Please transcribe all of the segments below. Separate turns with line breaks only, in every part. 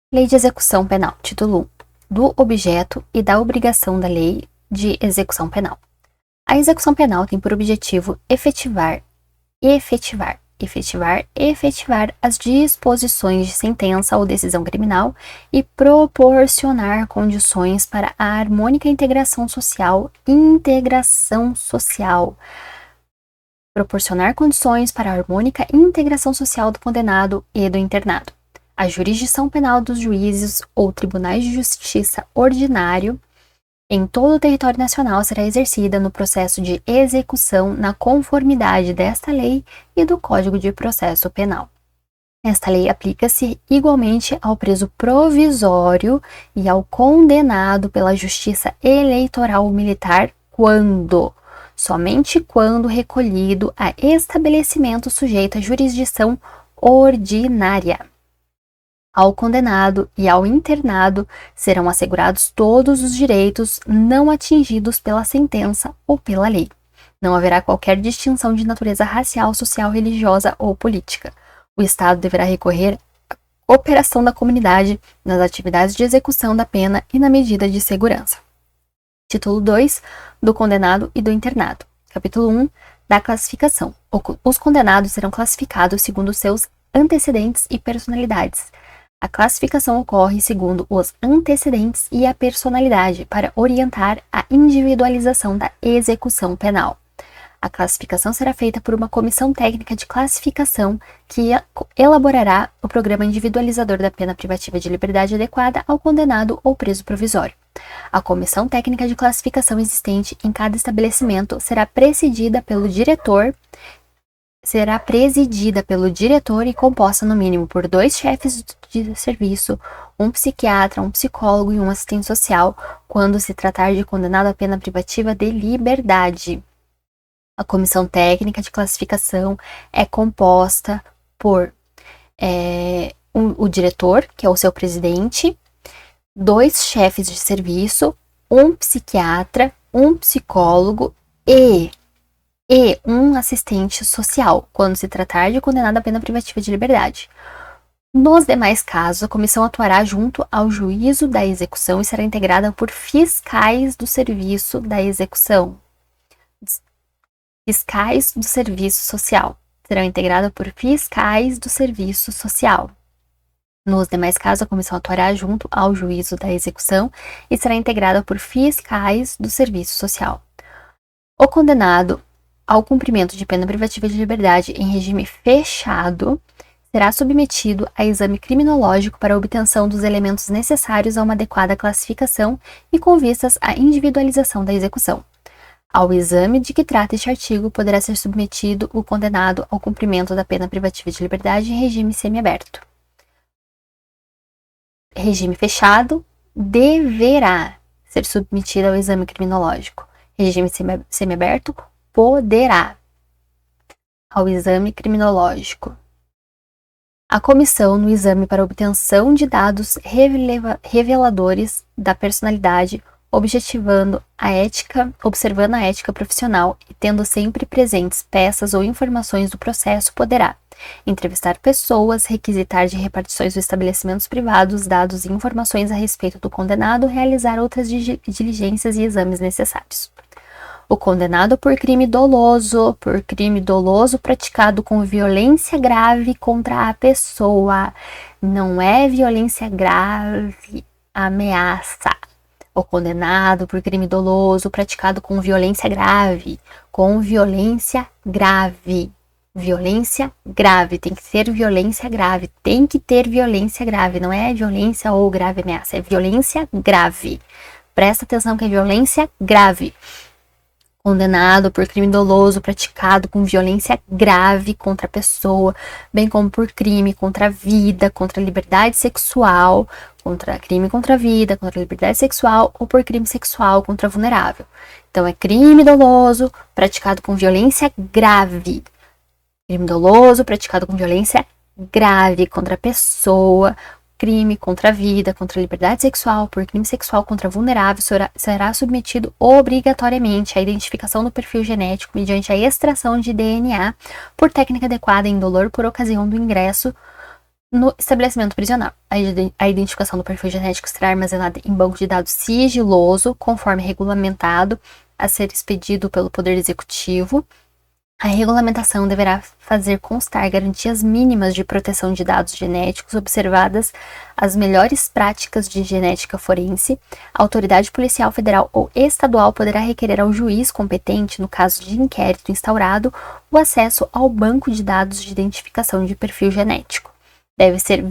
Lei de Execução Penal, título 1, do objeto e da obrigação da lei de execução penal. A execução penal tem por objetivo efetivar as disposições de sentença ou decisão criminal e proporcionar condições para a harmônica integração social, proporcionar condições para a harmônica integração social do condenado e do internado. A jurisdição penal dos juízes ou tribunais de justiça ordinário em todo o território nacional será exercida no processo de execução na conformidade desta lei e do Código de Processo Penal. Esta lei aplica-se igualmente ao preso provisório e ao condenado pela Justiça Eleitoral Militar somente quando recolhido a estabelecimento sujeito à jurisdição ordinária. Ao condenado e ao internado serão assegurados todos os direitos não atingidos pela sentença ou pela lei. Não haverá qualquer distinção de natureza racial, social, religiosa ou política. O Estado deverá recorrer à cooperação da comunidade nas atividades de execução da pena e na medida de segurança. Título 2, do condenado e do internado. Capítulo 1, da classificação. Os condenados serão classificados segundo seus antecedentes e personalidades. A classificação ocorre segundo os antecedentes e a personalidade para orientar a individualização da execução penal. A classificação será feita por uma comissão técnica de classificação que elaborará o programa individualizador da pena privativa de liberdade adequada ao condenado ou preso provisório. A comissão técnica de classificação existente em cada estabelecimento será presidida pelo diretor e composta no mínimo por 2 chefes de serviço, um psiquiatra, um psicólogo e um assistente social, quando se tratar de condenado à pena privativa de liberdade. A comissão técnica de classificação é composta por o diretor, que é o seu presidente, 2 chefes de serviço, um psiquiatra, um psicólogo e um assistente social, quando se tratar de condenado à pena privativa de liberdade. Nos demais casos, a comissão atuará junto ao juízo da execução e será integrada por fiscais do serviço da execução. Fiscais do serviço social. Serão integradas por fiscais do serviço social. Nos demais casos, a comissão atuará junto ao juízo da execução e será integrada por fiscais do serviço social. O condenado ao cumprimento de pena privativa de liberdade em regime fechado será submetido a exame criminológico para a obtenção dos elementos necessários a uma adequada classificação e com vistas à individualização da execução. Ao exame de que trata este artigo, poderá ser submetido o condenado ao cumprimento da pena privativa de liberdade em regime semiaberto. Regime fechado deverá ser submetido ao exame criminológico. Regime semiaberto poderá ao exame criminológico. A comissão no exame para obtenção de dados reveladores da personalidade, observando a ética profissional e tendo sempre presentes peças ou informações do processo, poderá entrevistar pessoas, requisitar de repartições dos estabelecimentos privados dados e informações a respeito do condenado, realizar outras diligências e exames necessários. O condenado por crime doloso praticado com violência grave contra a pessoa. Não é violência grave, ameaça. O condenado por crime doloso praticado com violência grave. Violência grave, tem que ser violência grave. Tem que ter violência grave, não é violência ou grave ameaça, é violência grave. Presta atenção que é violência grave. Condenado por crime doloso praticado com violência grave contra a pessoa, bem como por crime contra a vida, contra a liberdade sexual, crime contra a vida, contra a liberdade sexual ou por crime sexual contra vulnerável. Então, é crime doloso praticado com violência grave. Crime doloso praticado com violência grave contra a pessoa, crime contra a vida, contra a liberdade sexual, por crime sexual contra vulnerável, será submetido obrigatoriamente à identificação do perfil genético mediante a extração de DNA por técnica adequada em indolor por ocasião do ingresso No estabelecimento prisional, a identificação do perfil genético será armazenada em banco de dados sigiloso, conforme regulamentado, a ser expedido pelo Poder Executivo. A regulamentação deverá fazer constar garantias mínimas de proteção de dados genéticos, observadas as melhores práticas de genética forense. A autoridade policial federal ou estadual poderá requerer ao juiz competente, no caso de inquérito instaurado, o acesso ao banco de dados de identificação de perfil genético. Deve ser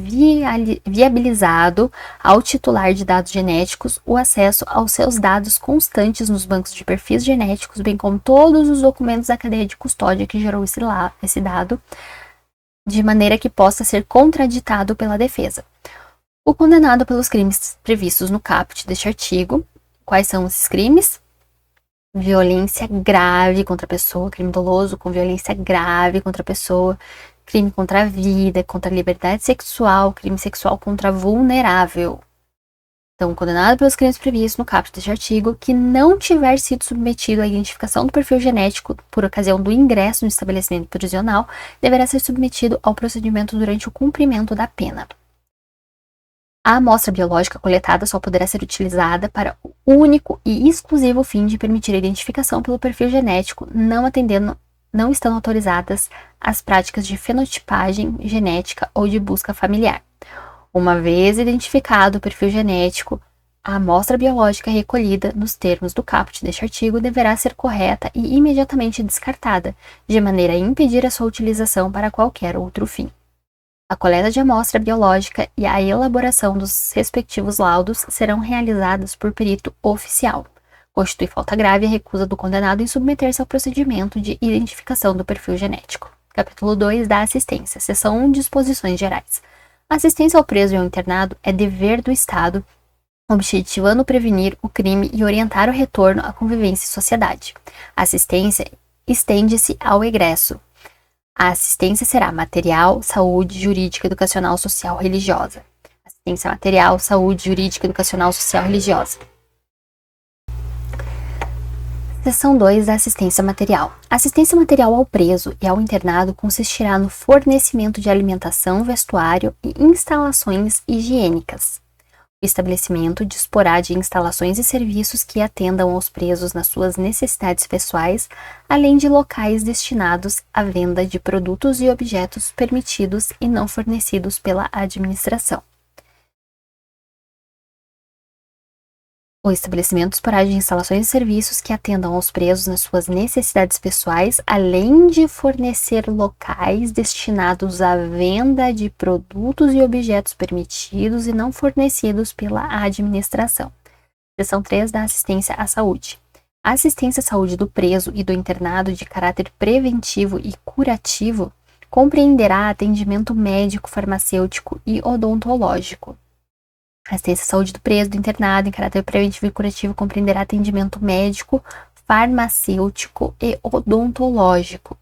viabilizado ao titular de dados genéticos o acesso aos seus dados constantes nos bancos de perfis genéticos, bem como todos os documentos da cadeia de custódia que gerou esse dado, de maneira que possa ser contraditado pela defesa. O condenado pelos crimes previstos no caput deste artigo. Quais são esses crimes? Violência grave contra a pessoa, crime doloso com violência grave contra a pessoa, crime contra a vida, contra a liberdade sexual, crime sexual contra vulnerável. Então, condenado pelos crimes previstos no caput deste artigo, que não tiver sido submetido à identificação do perfil genético por ocasião do ingresso no estabelecimento prisional, deverá ser submetido ao procedimento durante o cumprimento da pena. A amostra biológica coletada só poderá ser utilizada para o único e exclusivo fim de permitir a identificação pelo perfil genético, não estão autorizadas as práticas de fenotipagem genética ou de busca familiar. Uma vez identificado o perfil genético, a amostra biológica recolhida nos termos do caput deste artigo deverá ser correta e imediatamente descartada, de maneira a impedir a sua utilização para qualquer outro fim. A coleta de amostra biológica e a elaboração dos respectivos laudos serão realizadas por perito oficial. Constitui falta grave a recusa do condenado em submeter-se ao procedimento de identificação do perfil genético. Capítulo 2 da assistência. Seção 1. Disposições gerais. A assistência ao preso e ao internado é dever do Estado, objetivando prevenir o crime e orientar o retorno à convivência e sociedade. A assistência estende-se ao egresso. A assistência será material, saúde, jurídica, educacional, social, religiosa. Assistência material, saúde, jurídica, educacional, social, religiosa. Seção 2 da assistência material. A assistência material ao preso e ao internado consistirá no fornecimento de alimentação, vestuário e instalações higiênicas. O estabelecimento disporá de instalações e serviços que atendam aos presos nas suas necessidades pessoais, além de locais destinados à venda de produtos e objetos permitidos e não fornecidos pela administração. O estabelecimento disporá de instalações e serviços que atendam aos presos nas suas necessidades pessoais, além de fornecer locais destinados à venda de produtos e objetos permitidos e não fornecidos pela administração. Seção 3 da assistência à saúde. A assistência à saúde do preso e do internado de caráter preventivo e curativo compreenderá atendimento médico, farmacêutico e odontológico. A assistência à saúde do preso, do internado, em caráter preventivo e curativo, compreenderá atendimento médico, farmacêutico e odontológico.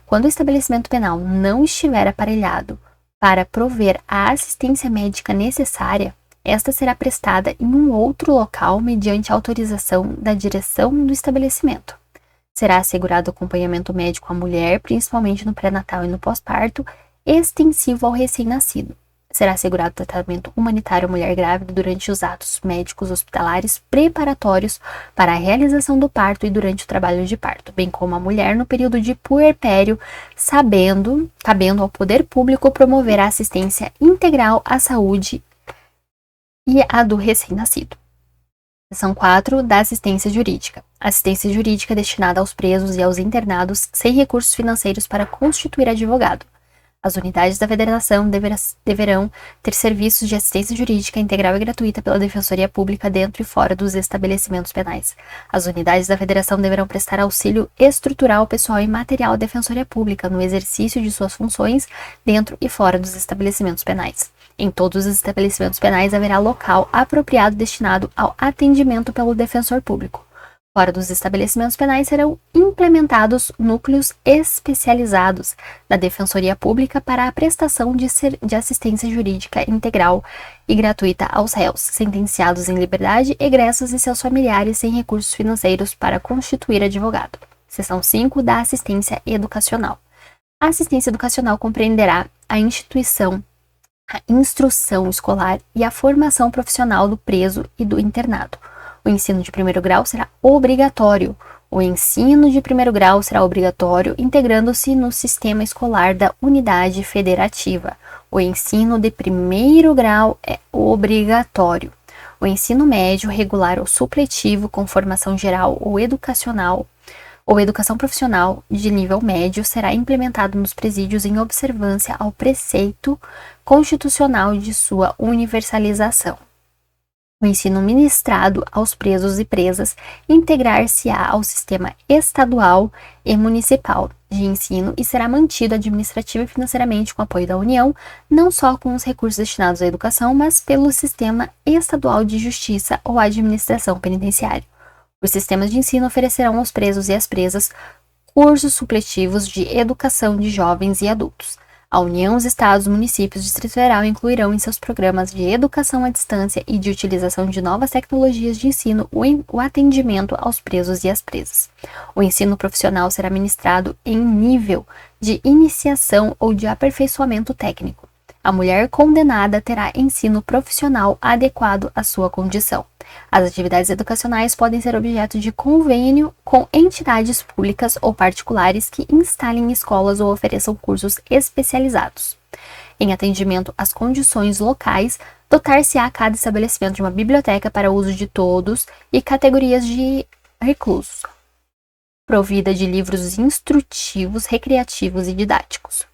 Quando o estabelecimento penal não estiver aparelhado para prover a assistência médica necessária, esta será prestada em um outro local mediante autorização da direção do estabelecimento. Será assegurado acompanhamento médico à mulher, principalmente no pré-natal e no pós-parto, extensivo ao recém-nascido. Será assegurado tratamento humanitário à mulher grávida durante os atos médicos hospitalares preparatórios para a realização do parto e durante o trabalho de parto, bem como a mulher no período de puerpério, cabendo ao poder público promover a assistência integral à saúde e a do recém-nascido. Seção 4 da assistência jurídica. Assistência jurídica destinada aos presos e aos internados sem recursos financeiros para constituir advogado. As unidades da Federação deverão ter serviços de assistência jurídica integral e gratuita pela Defensoria Pública dentro e fora dos estabelecimentos penais. As unidades da Federação deverão prestar auxílio estrutural, pessoal e material à Defensoria Pública no exercício de suas funções dentro e fora dos estabelecimentos penais. Em todos os estabelecimentos penais haverá local apropriado destinado ao atendimento pelo defensor público. Fora dos estabelecimentos penais serão implementados núcleos especializados da Defensoria Pública para a prestação de assistência jurídica integral e gratuita aos réus, sentenciados em liberdade, egressos e seus familiares sem recursos financeiros para constituir advogado. Seção 5 da assistência educacional. A assistência educacional compreenderá a instituição a instrução escolar e a formação profissional do preso e do internado. O ensino de primeiro grau será obrigatório. O ensino de primeiro grau será obrigatório, integrando-se no sistema escolar da unidade federativa. O ensino de primeiro grau é obrigatório. O ensino médio, regular ou supletivo, com formação geral ou educacional, ou educação profissional de nível médio, será implementado nos presídios em observância ao preceito constitucional de sua universalização. O ensino ministrado aos presos e presas integrar-se-á ao sistema estadual e municipal de ensino e será mantido administrativa e financeiramente com apoio da União, não só com os recursos destinados à educação, mas pelo sistema estadual de justiça ou administração penitenciária. Os sistemas de ensino oferecerão aos presos e às presas cursos supletivos de educação de jovens e adultos. A União, os estados, municípios e Distrito Federal incluirão em seus programas de educação à distância e de utilização de novas tecnologias de ensino o atendimento aos presos e às presas. O ensino profissional será ministrado em nível de iniciação ou de aperfeiçoamento técnico. A mulher condenada terá ensino profissional adequado à sua condição. As atividades educacionais podem ser objeto de convênio com entidades públicas ou particulares que instalem escolas ou ofereçam cursos especializados. Em atendimento às condições locais, dotar-se-á cada estabelecimento de uma biblioteca para uso de todos e categorias de reclusos, provida de livros instrutivos, recreativos e didáticos.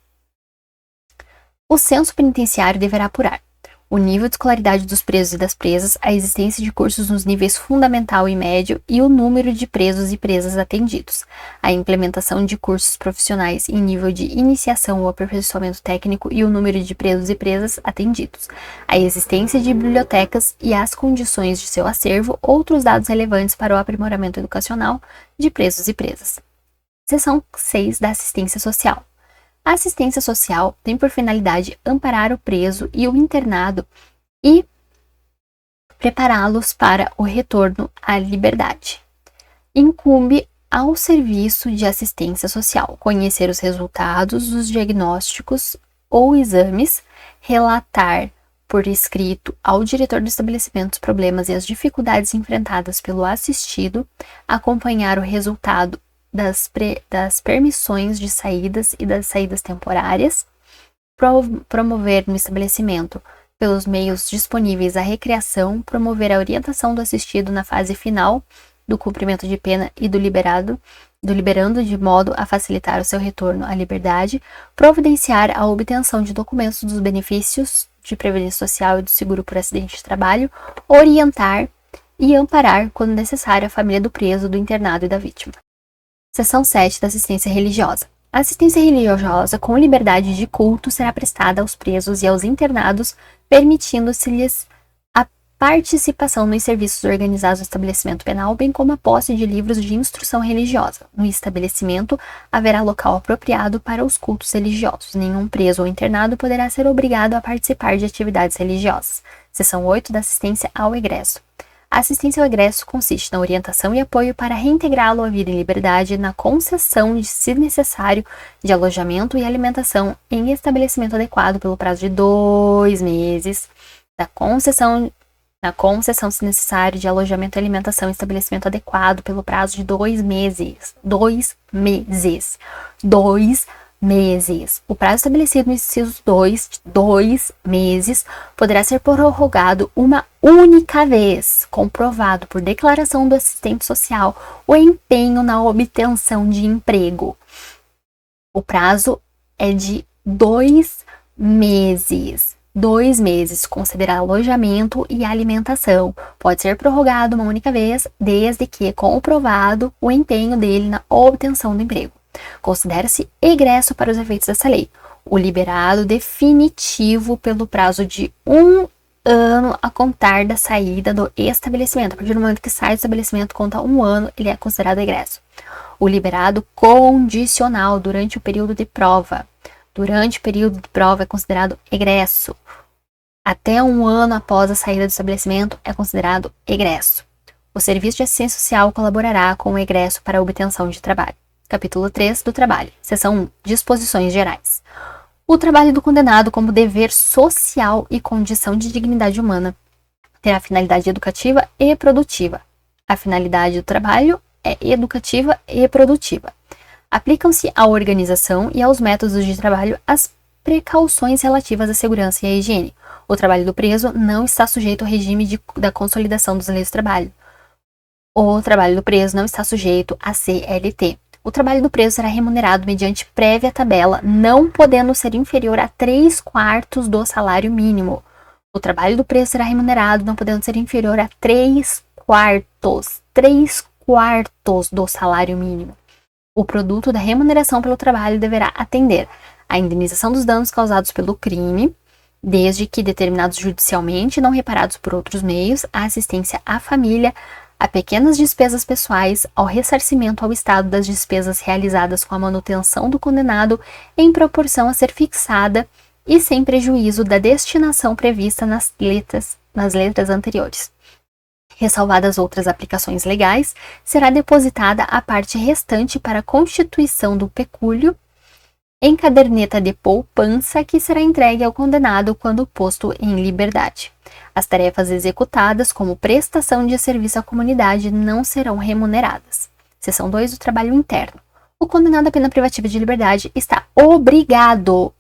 O censo penitenciário deverá apurar o nível de escolaridade dos presos e das presas, a existência de cursos nos níveis fundamental e médio e o número de presos e presas atendidos, a implementação de cursos profissionais em nível de iniciação ou aperfeiçoamento técnico e o número de presos e presas atendidos, a existência de bibliotecas e as condições de seu acervo, outros dados relevantes para o aprimoramento educacional de presos e presas. Seção 6 da assistência social. A assistência social tem por finalidade amparar o preso e o internado e prepará-los para o retorno à liberdade. Incumbe ao serviço de assistência social conhecer os resultados dos diagnósticos ou exames, relatar por escrito ao diretor do estabelecimento os problemas e as dificuldades enfrentadas pelo assistido, acompanhar o resultado das permissões de saídas e das saídas temporárias, promover no estabelecimento, pelos meios disponíveis, a recreação, promover a orientação do assistido na fase final do cumprimento de pena e do liberando de modo a facilitar o seu retorno à liberdade, providenciar a obtenção de documentos dos benefícios de previdência social e do seguro por acidente de trabalho, orientar e amparar, quando necessário, a família do preso, do internado e da vítima. Seção 7 da assistência religiosa. A assistência religiosa com liberdade de culto será prestada aos presos e aos internados, permitindo-se-lhes a participação nos serviços organizados no estabelecimento penal, bem como a posse de livros de instrução religiosa. No estabelecimento, haverá local apropriado para os cultos religiosos. Nenhum preso ou internado poderá ser obrigado a participar de atividades religiosas. Seção 8 da assistência ao egresso. A assistência ao egresso consiste na orientação e apoio para reintegrá-lo à vida em liberdade, na concessão, de, se necessário, de alojamento e alimentação em estabelecimento adequado pelo prazo de 2 meses, na concessão, se necessário, de alojamento e alimentação em estabelecimento adequado pelo prazo de 2 meses. 2 meses. 2 meses. O prazo estabelecido no inciso 2, de 2 meses, poderá ser prorrogado uma única vez, comprovado por declaração do assistente social o empenho na obtenção de emprego. O prazo é de 2 meses. 2 meses, considerar alojamento e alimentação. Pode ser prorrogado uma única vez, desde que comprovado o empenho dele na obtenção do emprego. Considera-se egresso para os efeitos dessa lei o liberado definitivo pelo prazo de 1 ano a contar da saída do estabelecimento. A partir do momento que sai do estabelecimento, conta 1 ano, ele é considerado egresso. O liberado condicional durante o período de prova. Durante o período de prova é considerado egresso. Até 1 ano após a saída do estabelecimento é considerado egresso. O Serviço de Assistência Social colaborará com o egresso para a obtenção de trabalho. Capítulo 3 do Trabalho. Seção 1. Disposições gerais. O trabalho do condenado como dever social e condição de dignidade humana terá finalidade educativa e produtiva. A finalidade do trabalho é educativa e produtiva. Aplicam-se à organização e aos métodos de trabalho as precauções relativas à segurança e à higiene. O trabalho do preso não está sujeito ao regime da consolidação dos leis do trabalho. O trabalho do preso não está sujeito à CLT. O trabalho do preso será remunerado mediante prévia tabela, não podendo ser inferior a 3/4 do salário mínimo. O trabalho do preso será remunerado, não podendo ser inferior a 3/4 do salário mínimo. O produto da remuneração pelo trabalho deverá atender à indenização dos danos causados pelo crime, desde que determinados judicialmente e não reparados por outros meios, à assistência à família, a pequenas despesas pessoais, ao ressarcimento ao Estado das despesas realizadas com a manutenção do condenado em proporção a ser fixada e sem prejuízo da destinação prevista nas letras anteriores. Ressalvadas outras aplicações legais, será depositada a parte restante para a constituição do pecúlio em caderneta de poupança que será entregue ao condenado quando posto em liberdade. As tarefas executadas como prestação de serviço à comunidade não serão remuneradas. Seção 2 do trabalho interno. O condenado à pena privativa de liberdade está obrigado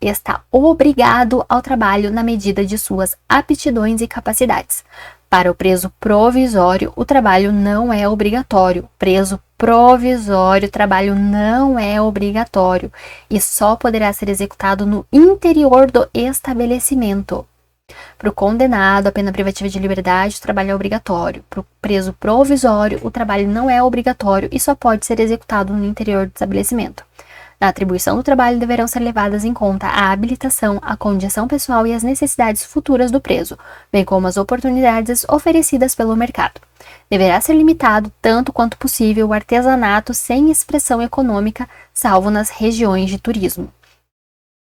ao trabalho na medida de suas aptidões e capacidades. Para o preso provisório, o trabalho não é obrigatório. Preso provisório, o trabalho não é obrigatório e só poderá ser executado no interior do estabelecimento. Para o condenado à pena privativa de liberdade, o trabalho é obrigatório. Para o preso provisório, o trabalho não é obrigatório e só pode ser executado no interior do estabelecimento. Na atribuição do trabalho deverão ser levadas em conta a habilitação, a condição pessoal e as necessidades futuras do preso, bem como as oportunidades oferecidas pelo mercado. Deverá ser limitado, tanto quanto possível, o artesanato sem expressão econômica, salvo nas regiões de turismo.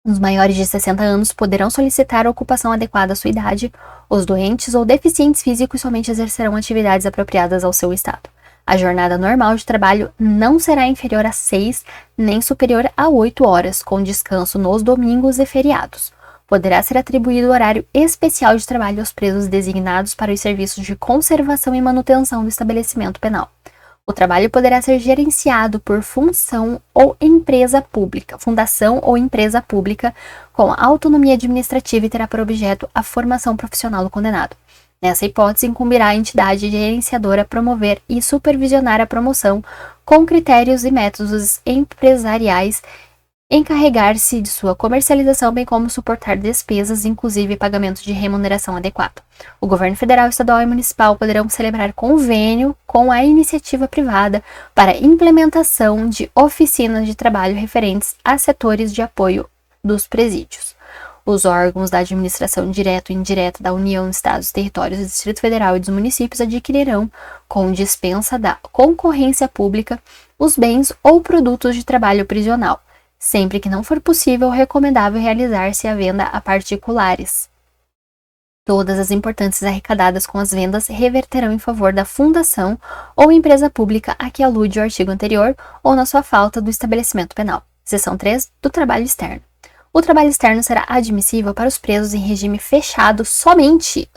Os maiores de 60 anos poderão solicitar a ocupação adequada à sua idade. Os doentes ou deficientes físicos somente exercerão atividades apropriadas ao seu estado. A jornada normal de trabalho não será inferior a 6 nem superior a 8 horas, com descanso nos domingos e feriados. Poderá ser atribuído horário especial de trabalho aos presos designados para os serviços de conservação e manutenção do estabelecimento penal. O trabalho poderá ser gerenciado por fundação ou empresa pública, com autonomia administrativa e terá por objeto a formação profissional do condenado. Nessa hipótese, incumbirá à entidade gerenciadora promover e supervisionar a promoção com critérios e métodos empresariais, encarregar-se de sua comercialização, bem como suportar despesas, inclusive pagamento de remuneração adequada. O governo federal, estadual e municipal poderão celebrar convênio com a iniciativa privada para implementação de oficinas de trabalho referentes a setores de apoio dos presídios. Os órgãos da administração direta e indireta da União, Estados, Territórios do Distrito Federal e dos municípios adquirirão, com dispensa da concorrência pública, os bens ou produtos de trabalho prisional, sempre que não for possível ou recomendável realizar-se a venda a particulares. Todas as importâncias arrecadadas com as vendas reverterão em favor da fundação ou empresa pública a que alude o artigo anterior ou na sua falta do estabelecimento penal. Seção 3 do trabalho externo. O trabalho externo será admissível para os presos em regime fechado somente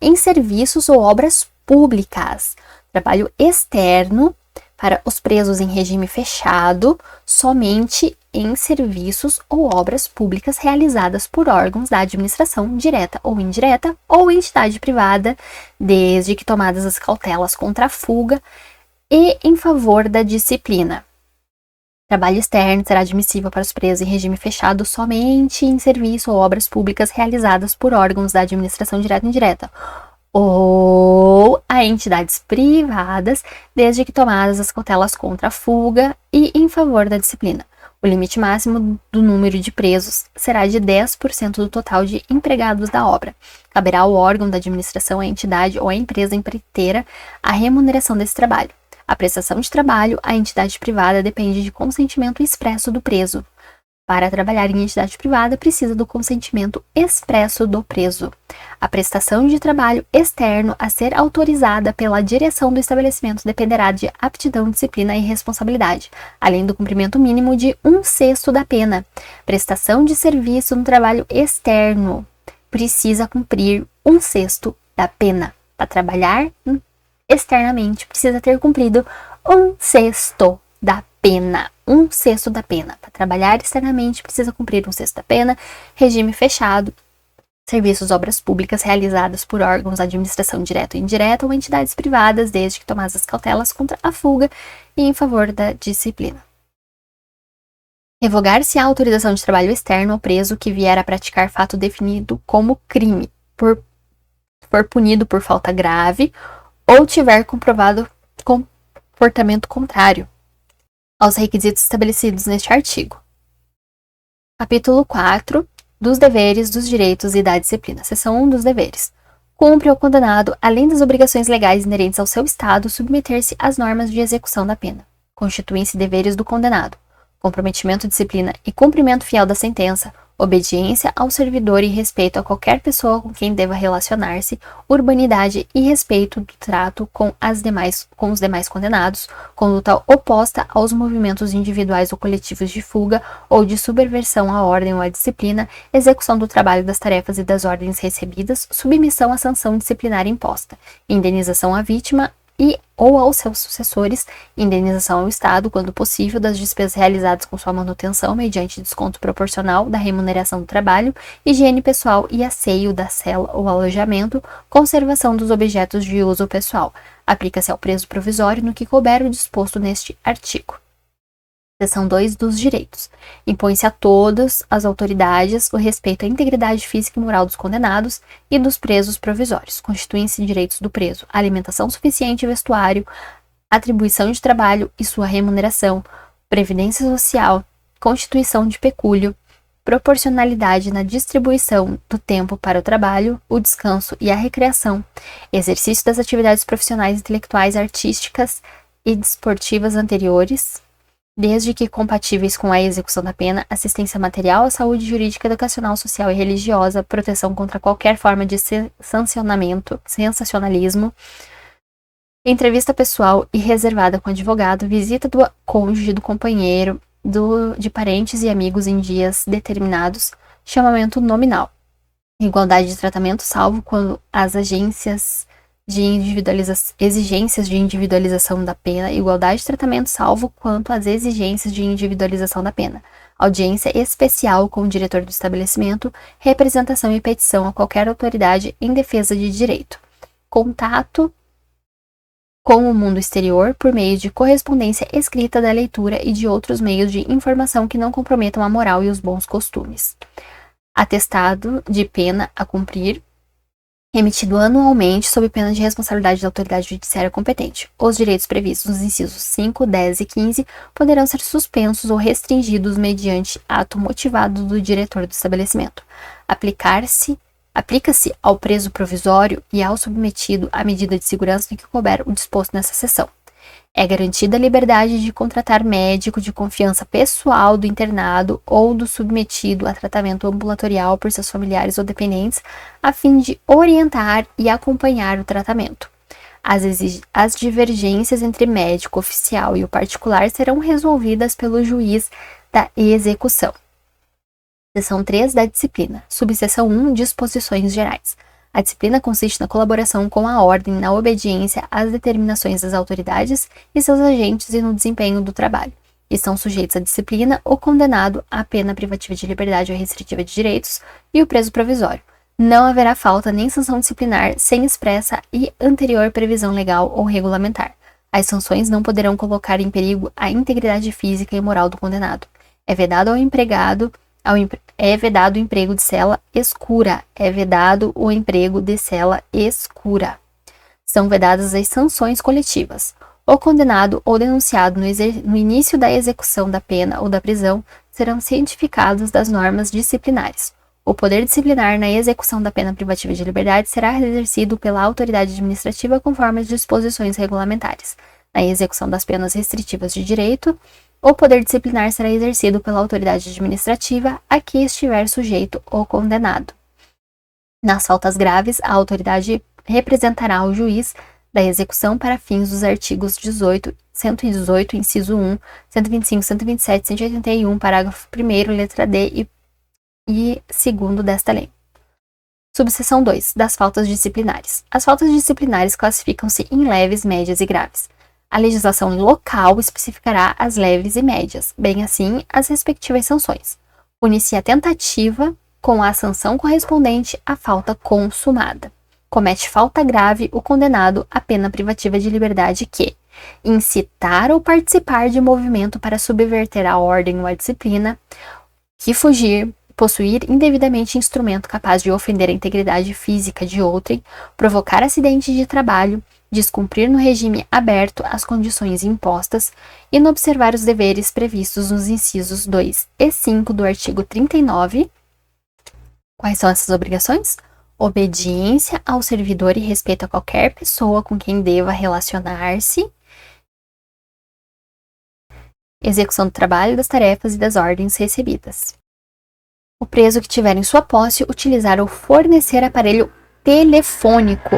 em serviços ou obras públicas. Trabalho externo para os presos em regime fechado somente em serviços ou obras públicas realizadas por órgãos da administração direta ou indireta ou entidade privada, desde que tomadas as cautelas contra a fuga e em favor da disciplina. Trabalho externo será admissível para os presos em regime fechado somente em serviço ou obras públicas realizadas por órgãos da administração direta e indireta ou a entidades privadas, desde que tomadas as cautelas contra a fuga e em favor da disciplina. O limite máximo do número de presos será de 10% do total de empregados da obra. Caberá ao órgão da administração, à entidade ou à empresa empreiteira a remuneração desse trabalho. A prestação de trabalho à entidade privada depende de consentimento expresso do preso. Para trabalhar em entidade privada, precisa do consentimento expresso do preso. A prestação de trabalho externo a ser autorizada pela direção do estabelecimento dependerá de aptidão, disciplina e responsabilidade, além do cumprimento mínimo de 1/6 da pena. Prestação de serviço no trabalho externo precisa cumprir 1/6 da pena. Para trabalhar externamente, precisa ter cumprido 1/6 da pena. 1/6 da pena. Para trabalhar externamente, precisa cumprir 1/6 da pena. Regime fechado. Serviços, obras públicas realizadas por órgãos de administração direta ou indireta ou entidades privadas, desde que tomadas as cautelas contra a fuga e em favor da disciplina. Revogar-se a autorização de trabalho externo ao preso que vier a praticar fato definido como crime, for punido por falta grave ou tiver comprovado comportamento contrário aos requisitos estabelecidos neste artigo. Capítulo 4 dos deveres, dos direitos e da disciplina. Seção 1 dos deveres. Cumpre o condenado, além das obrigações legais inerentes ao seu estado, submeter-se às normas de execução da pena. Constituem-se deveres do condenado: comprometimento, disciplina e cumprimento fiel da sentença, obediência ao servidor e respeito a qualquer pessoa com quem deva relacionar-se, urbanidade e respeito do trato com os demais condenados, conduta oposta aos movimentos individuais ou coletivos de fuga ou de subversão à ordem ou à disciplina, execução do trabalho, das tarefas e das ordens recebidas, submissão à sanção disciplinar imposta, indenização à vítima ou aos seus sucessores, indenização ao Estado, quando possível, das despesas realizadas com sua manutenção mediante desconto proporcional da remuneração do trabalho, higiene pessoal e asseio da cela ou alojamento, conservação dos objetos de uso pessoal. Aplica-se ao preso provisório no que couber o disposto neste artigo. Seção 2 dos direitos. Impõe-se a todas as autoridades o respeito à integridade física e moral dos condenados e dos presos provisórios. Constituem-se direitos do preso: alimentação suficiente e vestuário, atribuição de trabalho e sua remuneração, previdência social, constituição de pecúlio, proporcionalidade na distribuição do tempo para o trabalho, o descanso e a recreação, exercício das atividades profissionais, intelectuais, artísticas e desportivas anteriores, desde que compatíveis com a execução da pena, assistência material à saúde jurídica, educacional, social e religiosa, proteção contra qualquer forma de sensacionalismo, entrevista pessoal e reservada com advogado, visita do cônjuge, do companheiro, de parentes e amigos em dias determinados, chamamento nominal, igualdade de tratamento, salvo quando as exigências de individualização da pena, igualdade de tratamento salvo quanto às exigências de individualização da pena, audiência especial com o diretor do estabelecimento, representação e petição a qualquer autoridade em defesa de direito, contato com o mundo exterior por meio de correspondência escrita, da leitura e de outros meios de informação que não comprometam a moral e os bons costumes. Atestado de pena a cumprir, emitido anualmente sob pena de responsabilidade da autoridade judiciária competente. Os direitos previstos nos incisos 5, 10 e 15 poderão ser suspensos ou restringidos mediante ato motivado do diretor do estabelecimento. Aplica-se ao preso provisório e ao submetido à medida de segurança no que couber o disposto nessa seção. É garantida a liberdade de contratar médico de confiança pessoal do internado ou do submetido a tratamento ambulatorial por seus familiares ou dependentes, a fim de orientar e acompanhar o tratamento. As divergências entre médico oficial e o particular serão resolvidas pelo juiz da execução. Seção 3 da disciplina. Subseção 1. Disposições gerais. A disciplina consiste na colaboração com a ordem, na obediência às determinações das autoridades e seus agentes e no desempenho do trabalho. Estão sujeitos à disciplina o condenado à pena privativa de liberdade ou restritiva de direitos e o preso provisório. Não haverá falta nem sanção disciplinar sem expressa e anterior previsão legal ou regulamentar. As sanções não poderão colocar em perigo a integridade física e moral do condenado. É vedado o emprego de cela escura. São vedadas as sanções coletivas. O condenado ou denunciado no início da execução da pena ou da prisão serão cientificados das normas disciplinares. O poder disciplinar na execução da pena privativa de liberdade será exercido pela autoridade administrativa conforme as disposições regulamentares. Na execução das penas restritivas de direito, o poder disciplinar será exercido pela autoridade administrativa a que estiver sujeito o condenado. Nas faltas graves, a autoridade representará o juiz da execução para fins dos artigos 118, inciso 1, 125, 127, 181, parágrafo 1º, letra D e 2º desta lei. Subseção 2. Das faltas disciplinares. As faltas disciplinares classificam-se em leves, médias e graves. A legislação local especificará as leves e médias, bem assim as respectivas sanções. Pune-se a tentativa com a sanção correspondente à falta consumada. Comete falta grave o condenado à pena privativa de liberdade que incitar ou participar de movimento para subverter a ordem ou a disciplina, que fugir, possuir indevidamente instrumento capaz de ofender a integridade física de outrem, provocar acidente de trabalho, descumprir no regime aberto as condições impostas e não observar os deveres previstos nos incisos 2 e 5 do artigo 39. Quais são essas obrigações? Obediência ao servidor e respeito a qualquer pessoa com quem deva relacionar-se, execução do trabalho, das tarefas e das ordens recebidas. O preso que tiver em sua posse utilizar ou fornecer aparelho telefônico,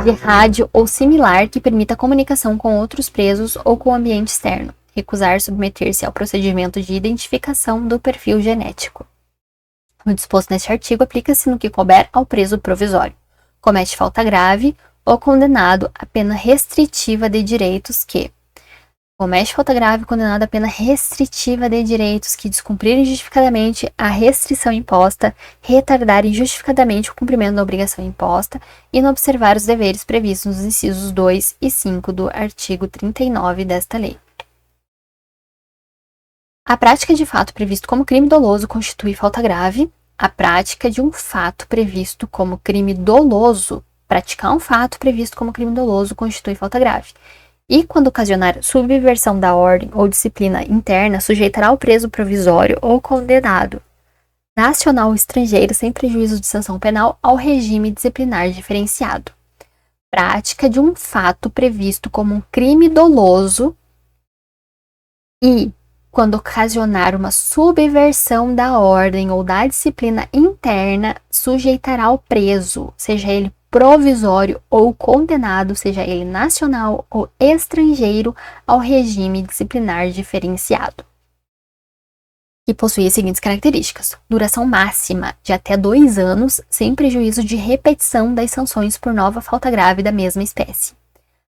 de rádio ou similar que permita comunicação com outros presos ou com o ambiente externo. Recusar submeter-se ao procedimento de identificação do perfil genético. O disposto neste artigo aplica-se no que couber ao preso provisório. Comete falta grave ou condenado a pena restritiva de direitos que comete falta grave condenado a pena restritiva de direitos que descumprir injustificadamente a restrição imposta, retardar injustificadamente o cumprimento da obrigação imposta e não observar os deveres previstos nos incisos 2 e 5 do artigo 39 desta lei. A prática de fato previsto como crime doloso constitui falta grave. A prática de um fato previsto como crime doloso, praticar um fato previsto como crime doloso constitui falta grave. E, quando ocasionar subversão da ordem ou disciplina interna, sujeitará o preso provisório ou condenado, nacional ou estrangeiro, sem prejuízo de sanção penal, ao regime disciplinar diferenciado. Prática de um fato previsto como um crime doloso e, quando ocasionar uma subversão da ordem ou da disciplina interna, sujeitará o preso, seja ele provisório ou condenado, seja ele nacional ou estrangeiro, ao regime disciplinar diferenciado. E possui as seguintes características: duração máxima de até 2 anos, sem prejuízo de repetição das sanções por nova falta grave da mesma espécie.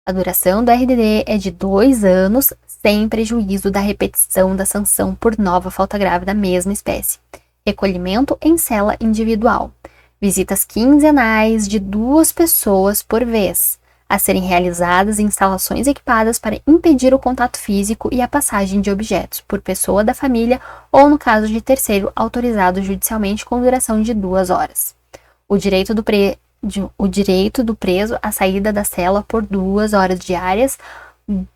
A duração do RDD é de 2 anos, sem prejuízo da repetição da sanção por nova falta grave da mesma espécie. Recolhimento em cela individual. Visitas quinzenais de 2 pessoas por vez, a serem realizadas em instalações equipadas para impedir o contato físico e a passagem de objetos, por pessoa da família ou, no caso de terceiro, autorizado judicialmente com duração de 2 horas. O direito do preso à saída da cela por 2 horas diárias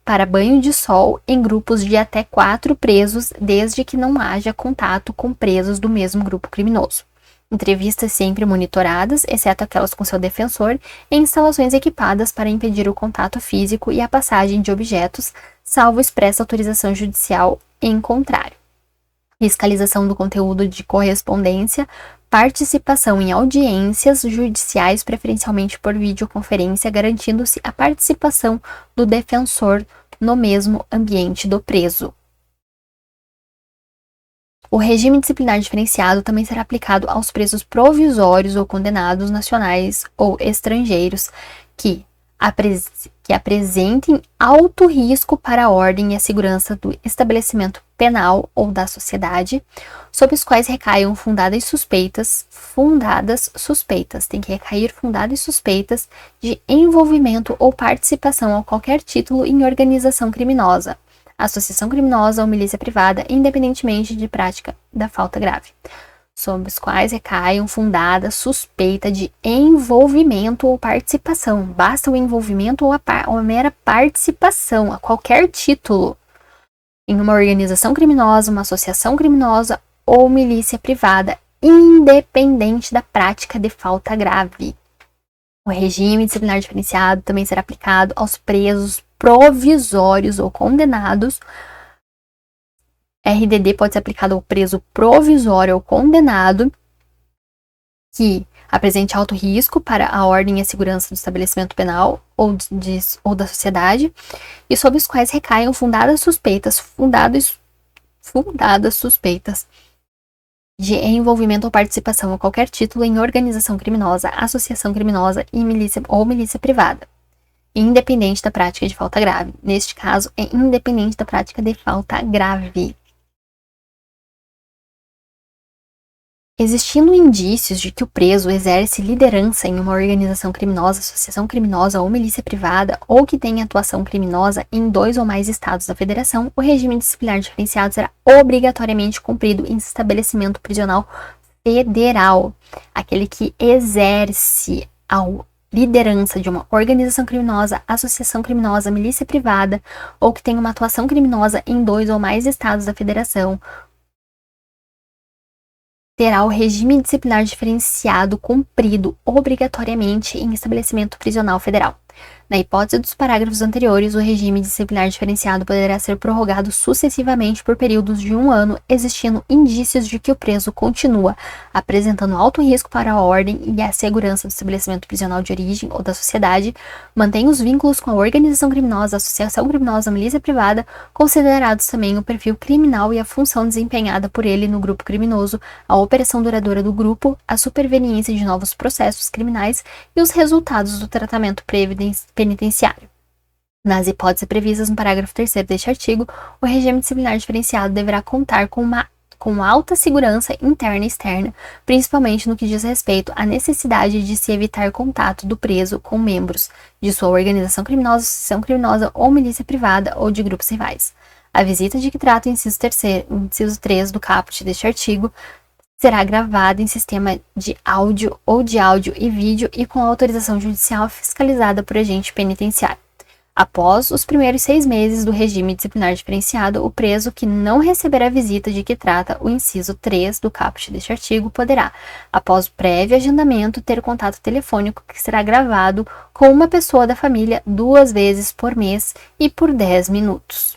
para banho de sol em grupos de até 4 presos, desde que não haja contato com presos do mesmo grupo criminoso. Entrevistas sempre monitoradas, exceto aquelas com seu defensor, em instalações equipadas para impedir o contato físico e a passagem de objetos, salvo expressa autorização judicial em contrário. Fiscalização do conteúdo de correspondência, participação em audiências judiciais, preferencialmente por videoconferência, garantindo-se a participação do defensor no mesmo ambiente do preso. O regime disciplinar diferenciado também será aplicado aos presos provisórios ou condenados nacionais ou estrangeiros que apresentem alto risco para a ordem e a segurança do estabelecimento penal ou da sociedade, sobre os quais recaiam fundadas suspeitas, tem que recair fundadas suspeitas de envolvimento ou participação a qualquer título em organização criminosa, associação criminosa ou milícia privada, independentemente de prática da falta grave, sobre os quais recaiam fundada suspeita de envolvimento ou participação. Basta o envolvimento ou a mera participação, a qualquer título, em uma organização criminosa, uma associação criminosa ou milícia privada, independente da prática de falta grave. O regime disciplinar diferenciado também será aplicado aos presos provisórios ou condenados. RDD pode ser aplicado ao preso provisório ou condenado que apresente alto risco para a ordem e a segurança do estabelecimento penal ou da sociedade, e sobre os quais recaiam fundadas suspeitas de envolvimento ou participação a qualquer título em organização criminosa, associação criminosa e milícia privada, independente da prática de falta grave. Neste caso, é independente da prática de falta grave. Existindo indícios de que o preso exerce liderança em uma organização criminosa, associação criminosa ou milícia privada, ou que tenha atuação criminosa em 2 ou mais estados da federação, o regime disciplinar diferenciado será obrigatoriamente cumprido em estabelecimento prisional federal. Aquele que exerce a liderança de uma organização criminosa, associação criminosa, milícia privada, ou que tenha uma atuação criminosa em 2 ou mais estados da federação, terá o regime disciplinar diferenciado cumprido obrigatoriamente em estabelecimento prisional federal. Na hipótese dos parágrafos anteriores, o regime disciplinar diferenciado poderá ser prorrogado sucessivamente por períodos de 1 ano, existindo indícios de que o preso continua apresentando alto risco para a ordem e a segurança do estabelecimento prisional de origem ou da sociedade, mantém os vínculos com a organização criminosa, a associação criminosa, a milícia privada, considerados também o perfil criminal e a função desempenhada por ele no grupo criminoso, a operação duradoura do grupo, a superveniência de novos processos criminais e os resultados do tratamento penitenciário. Nas hipóteses previstas no parágrafo 3º deste artigo, o regime disciplinar diferenciado deverá contar com alta segurança interna e externa, principalmente no que diz respeito à necessidade de se evitar contato do preso com membros de sua organização criminosa, associação criminosa ou milícia privada ou de grupos rivais. A visita de que trata o inciso 3 do caput deste artigo será gravada em sistema de áudio ou de áudio e vídeo e com autorização judicial fiscalizada por agente penitenciário. Após os primeiros 6 meses do regime disciplinar diferenciado, o preso que não receber a visita de que trata o inciso 3 do caput deste artigo poderá, após o prévio agendamento, ter contato telefônico que será gravado com uma pessoa da família 2 vezes por mês e por 10 minutos.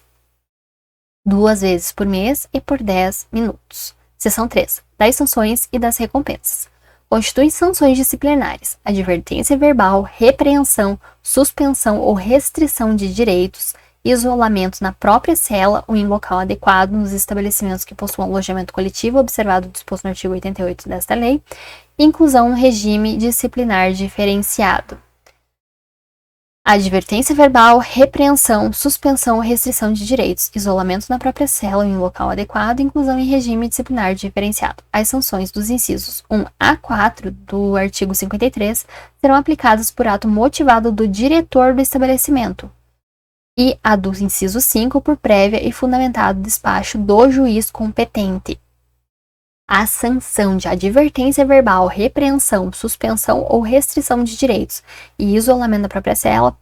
2 vezes por mês e por 10 minutos. Seção 3. Das sanções e das recompensas. Constituem sanções disciplinares, advertência verbal, repreensão, suspensão ou restrição de direitos, isolamento na própria cela ou em local adequado nos estabelecimentos que possuam alojamento coletivo, observado o disposto no artigo 88 desta lei, inclusão no regime disciplinar diferenciado. Advertência verbal, repreensão, suspensão ou restrição de direitos, isolamento na própria cela ou em local adequado, inclusão em regime disciplinar diferenciado. As sanções dos incisos 1 a 4 do artigo 53 serão aplicadas por ato motivado do diretor do estabelecimento e a do inciso 5 por prévia e fundamentado despacho do juiz competente. A sanção de advertência verbal, repreensão, suspensão ou restrição de direitos e isolamento da própria cela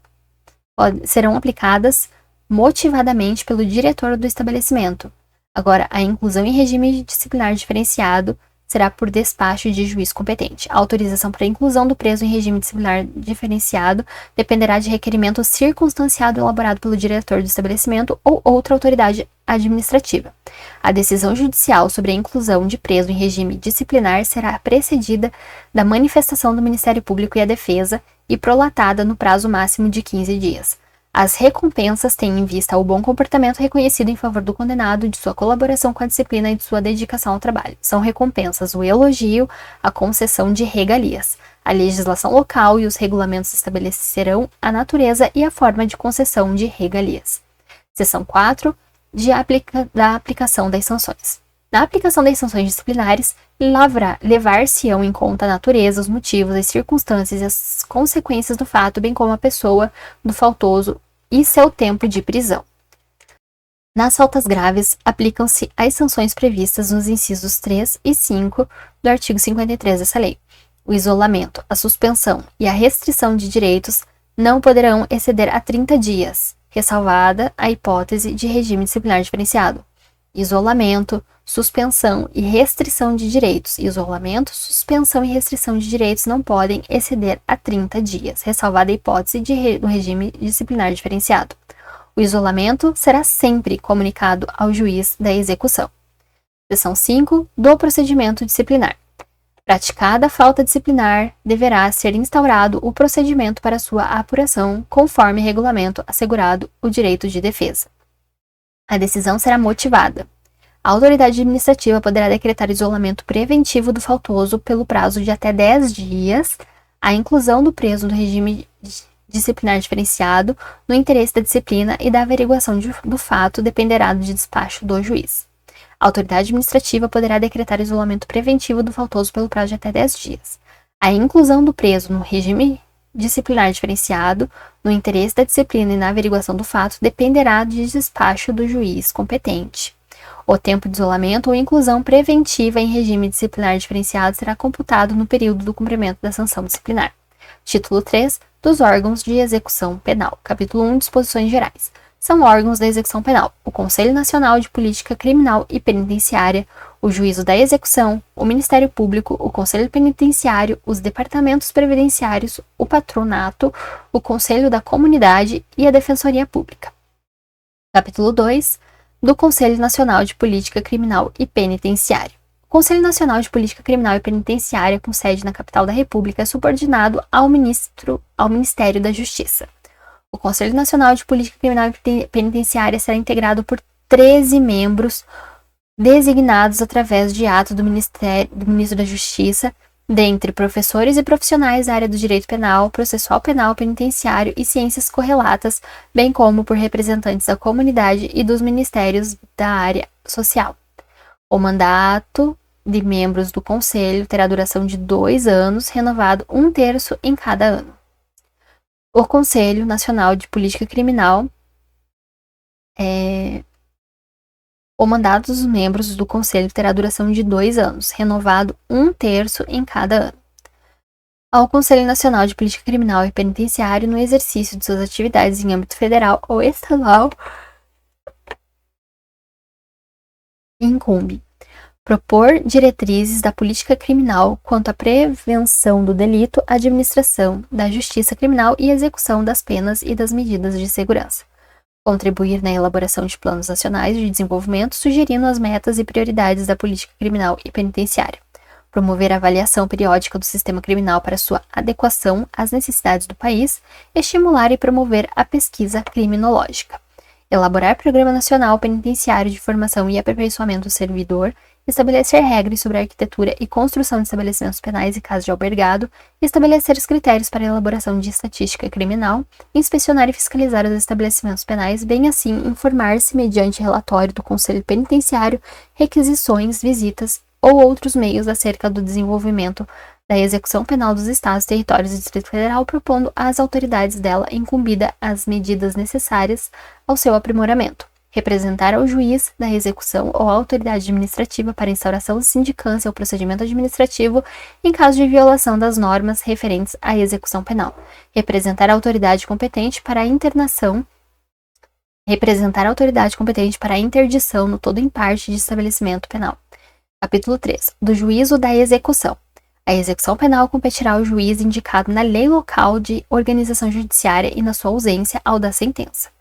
serão aplicadas motivadamente pelo diretor do estabelecimento. Agora, a inclusão em regime disciplinar diferenciado será por despacho de juiz competente. A autorização para a inclusão do preso em regime disciplinar diferenciado dependerá de requerimento circunstanciado elaborado pelo diretor do estabelecimento ou outra autoridade administrativa. A decisão judicial sobre a inclusão de preso em regime disciplinar será precedida da manifestação do Ministério Público e a Defesa e prolatada no prazo máximo de 15 dias. As recompensas têm em vista o bom comportamento reconhecido em favor do condenado, de sua colaboração com a disciplina e de sua dedicação ao trabalho. São recompensas o elogio, a concessão de regalias. A legislação local e os regulamentos estabelecerão a natureza e a forma de concessão de regalias. Seção 4. Da aplicação das sanções. Na aplicação das sanções disciplinares, levar-se-ão em conta a natureza, os motivos, as circunstâncias e as consequências do fato, bem como a pessoa do faltoso e seu tempo de prisão. Nas faltas graves, aplicam-se as sanções previstas nos incisos 3 e 5 do artigo 53 dessa lei. O isolamento, a suspensão e a restrição de direitos não poderão exceder a 30 dias, ressalvada a hipótese de regime disciplinar diferenciado. Isolamento, suspensão e restrição de direitos. Isolamento, suspensão e restrição de direitos não podem exceder a 30 dias, ressalvada a hipótese do regime disciplinar diferenciado. O isolamento será sempre comunicado ao juiz da execução. Seção 5 do procedimento disciplinar. Praticada a falta disciplinar, deverá ser instaurado o procedimento para sua apuração, conforme regulamento assegurado o direito de defesa. A decisão será motivada. A autoridade administrativa poderá decretar isolamento preventivo do faltoso pelo prazo de até 10 dias, a inclusão do preso no regime disciplinar diferenciado, no interesse da disciplina e da averiguação do fato dependerá de despacho do juiz. A autoridade administrativa poderá decretar isolamento preventivo do faltoso pelo prazo de até 10 dias. A inclusão do preso no regime disciplinar diferenciado, no interesse da disciplina e na averiguação do fato, dependerá de despacho do juiz competente. O tempo de isolamento ou inclusão preventiva em regime disciplinar diferenciado será computado no período do cumprimento da sanção disciplinar. Título 3 dos órgãos de execução penal. Capítulo 1 Disposições gerais. São órgãos da execução penal: o Conselho Nacional de Política Criminal e Penitenciária, o Juízo da Execução, o Ministério Público, o Conselho Penitenciário, os Departamentos Previdenciários, o Patronato, o Conselho da Comunidade e a Defensoria Pública. Capítulo 2 do Conselho Nacional de Política Criminal e Penitenciária. O Conselho Nacional de Política Criminal e Penitenciária, com sede na capital da República, é subordinado ao Ministério da Justiça. O Conselho Nacional de Política Criminal e Penitenciária será integrado por 13 membros designados através de ato do Ministro da Justiça, dentre professores e profissionais da área do direito penal, processual penal, penitenciário e ciências correlatas, bem como por representantes da comunidade e dos ministérios da área social. O mandato de membros do Conselho terá duração de 2 anos, renovado 1/3 em cada ano. O Conselho Nacional de Política Criminal O mandato dos membros do Conselho terá duração de 2 anos, renovado 1/3 em cada ano. Ao Conselho Nacional de Política Criminal e Penitenciário, no exercício de suas atividades em âmbito federal ou estadual, incumbe propor diretrizes da política criminal quanto à prevenção do delito, administração da justiça criminal e execução das penas e das medidas de segurança. Contribuir na elaboração de planos nacionais de desenvolvimento, sugerindo as metas e prioridades da política criminal e penitenciária. Promover a avaliação periódica do sistema criminal para sua adequação às necessidades do país, estimular e promover a pesquisa criminológica. Elaborar Programa Nacional Penitenciário de Formação e Aperfeiçoamento do Servidor, estabelecer regras sobre a arquitetura e construção de estabelecimentos penais e casas de albergado, estabelecer os critérios para a elaboração de estatística criminal, inspecionar e fiscalizar os estabelecimentos penais, bem assim informar-se mediante relatório do Conselho Penitenciário, requisições, visitas ou outros meios acerca do desenvolvimento da execução penal dos Estados, territórios e Distrito Federal, propondo às autoridades dela incumbida as medidas necessárias ao seu aprimoramento. Representar ao juiz da execução ou à autoridade administrativa para instauração de sindicância ou procedimento administrativo em caso de violação das normas referentes à execução penal. Representar a autoridade competente para a interdição no todo ou em parte de estabelecimento penal. Capítulo 3. Do juízo da execução. A execução penal competirá ao juiz indicado na lei local de organização judiciária e, na sua ausência, ao da sentença.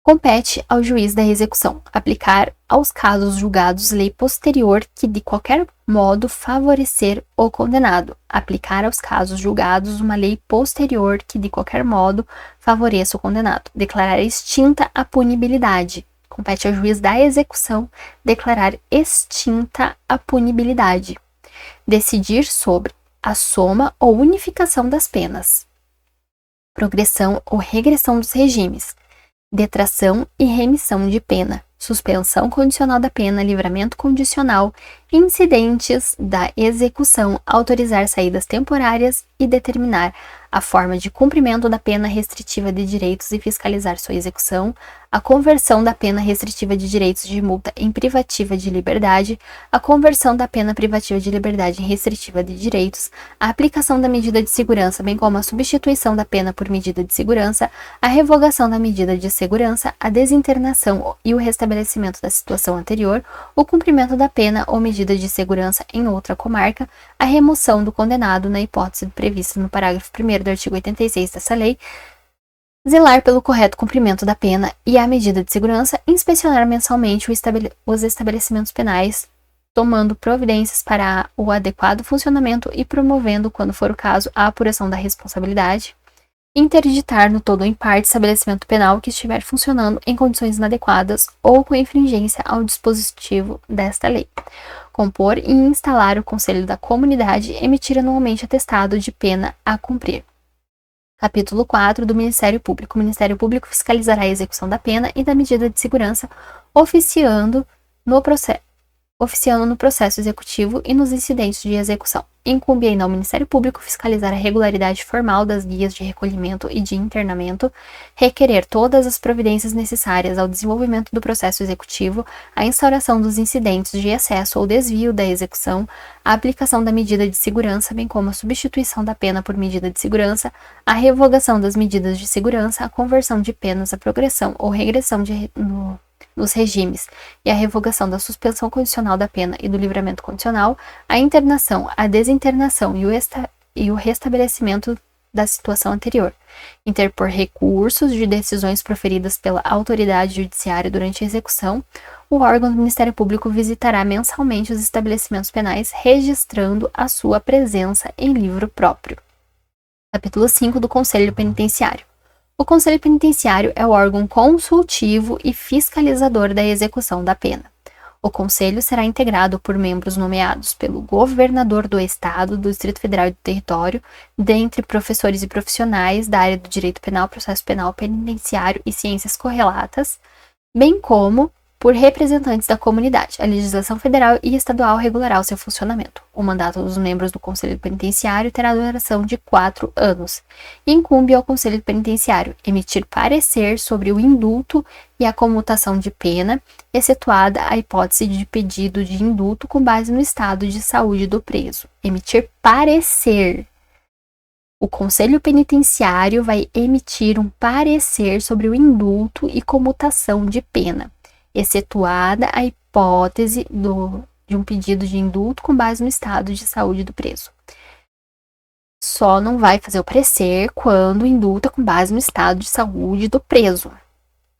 Compete ao juiz da execução aplicar aos casos julgados lei posterior que de qualquer modo favorecer o condenado. Aplicar aos casos julgados uma lei posterior que de qualquer modo favoreça o condenado. Declarar extinta a punibilidade. Compete ao juiz da execução declarar extinta a punibilidade. Decidir sobre a soma ou unificação das penas. Progressão ou regressão dos regimes. Detração e remissão de pena, suspensão condicional da pena, livramento condicional, incidentes da execução, autorizar saídas temporárias e determinar a forma de cumprimento da pena restritiva de direitos e fiscalizar sua execução, a conversão da pena restritiva de direitos de multa em privativa de liberdade, a conversão da pena privativa de liberdade em restritiva de direitos, a aplicação da medida de segurança, bem como a substituição da pena por medida de segurança, a revogação da medida de segurança, a desinternação e o restabelecimento da situação anterior, o cumprimento da pena ou medida de segurança em outra comarca, a remoção do condenado na hipótese prevista no parágrafo 1º do artigo 86 dessa lei, zelar pelo correto cumprimento da pena e a medida de segurança, inspecionar mensalmente os estabelecimentos penais tomando providências para o adequado funcionamento e promovendo, quando for o caso, a apuração da responsabilidade. Interditar no todo ou em parte estabelecimento penal que estiver funcionando em condições inadequadas ou com infringência ao dispositivo desta lei. Compor e instalar o Conselho da Comunidade, emitir anualmente atestado de pena a cumprir. Capítulo 4 do Ministério Público. O Ministério Público fiscalizará a execução da pena e da medida de segurança, oficiando no processo executivo e nos incidentes de execução. Incumbe ainda ao Ministério Público fiscalizar a regularidade formal das guias de recolhimento e de internamento, requerer todas as providências necessárias ao desenvolvimento do processo executivo, a instauração dos incidentes de excesso ou desvio da execução, a aplicação da medida de segurança, bem como a substituição da pena por medida de segurança, a revogação das medidas de segurança, a conversão de penas à progressão ou regressão nos regimes e a revogação da suspensão condicional da pena e do livramento condicional, a internação, a desinternação e o restabelecimento da situação anterior, interpor recursos de decisões proferidas pela autoridade judiciária durante a execução. O órgão do Ministério Público visitará mensalmente os estabelecimentos penais, registrando a sua presença em livro próprio. Capítulo 5 do Conselho Penitenciário. O Conselho Penitenciário é o órgão consultivo e fiscalizador da execução da pena. O Conselho será integrado por membros nomeados pelo governador do Estado, do Distrito Federal e do Território, dentre professores e profissionais da área do direito penal, processo penal, penitenciário e ciências correlatas, bem como por representantes da comunidade. A legislação federal e estadual regulará o seu funcionamento. O mandato dos membros do Conselho Penitenciário terá duração de 4 anos. Incumbe ao Conselho Penitenciário emitir parecer sobre o indulto e a comutação de pena, excetuada a hipótese de pedido de indulto com base no estado de saúde do preso. Emitir parecer. O Conselho Penitenciário vai emitir um parecer sobre o indulto e comutação de pena, excetuada a hipótese de um pedido de indulto com base no estado de saúde do preso. Só não vai fazer o parecer quando o indulto é com base no estado de saúde do preso.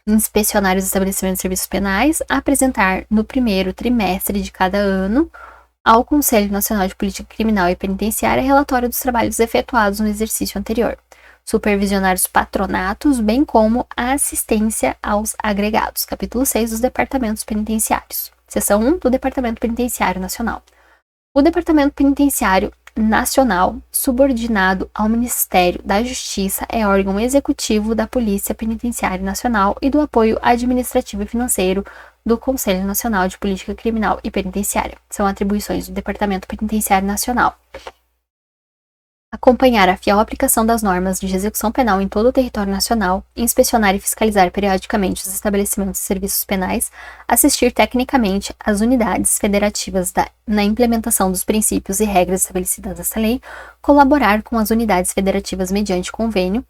Inspecionar os estabelecimentos de serviços penais, apresentar no primeiro trimestre de cada ano ao Conselho Nacional de Política Criminal e Penitenciária relatório dos trabalhos efetuados no exercício anterior. Supervisionar os patronatos, bem como a assistência aos agregados. Capítulo 6 dos Departamentos Penitenciários. Seção 1 do Departamento Penitenciário Nacional. O Departamento Penitenciário Nacional, subordinado ao Ministério da Justiça, é órgão executivo da Polícia Penitenciária Nacional e do apoio administrativo e financeiro do Conselho Nacional de Política Criminal e Penitenciária. São atribuições do Departamento Penitenciário Nacional: acompanhar a fiel aplicação das normas de execução penal em todo o território nacional, inspecionar e fiscalizar periodicamente os estabelecimentos e serviços penais, assistir tecnicamente às unidades federativas na implementação dos princípios e regras estabelecidas nesta lei, colaborar com as unidades federativas mediante convênio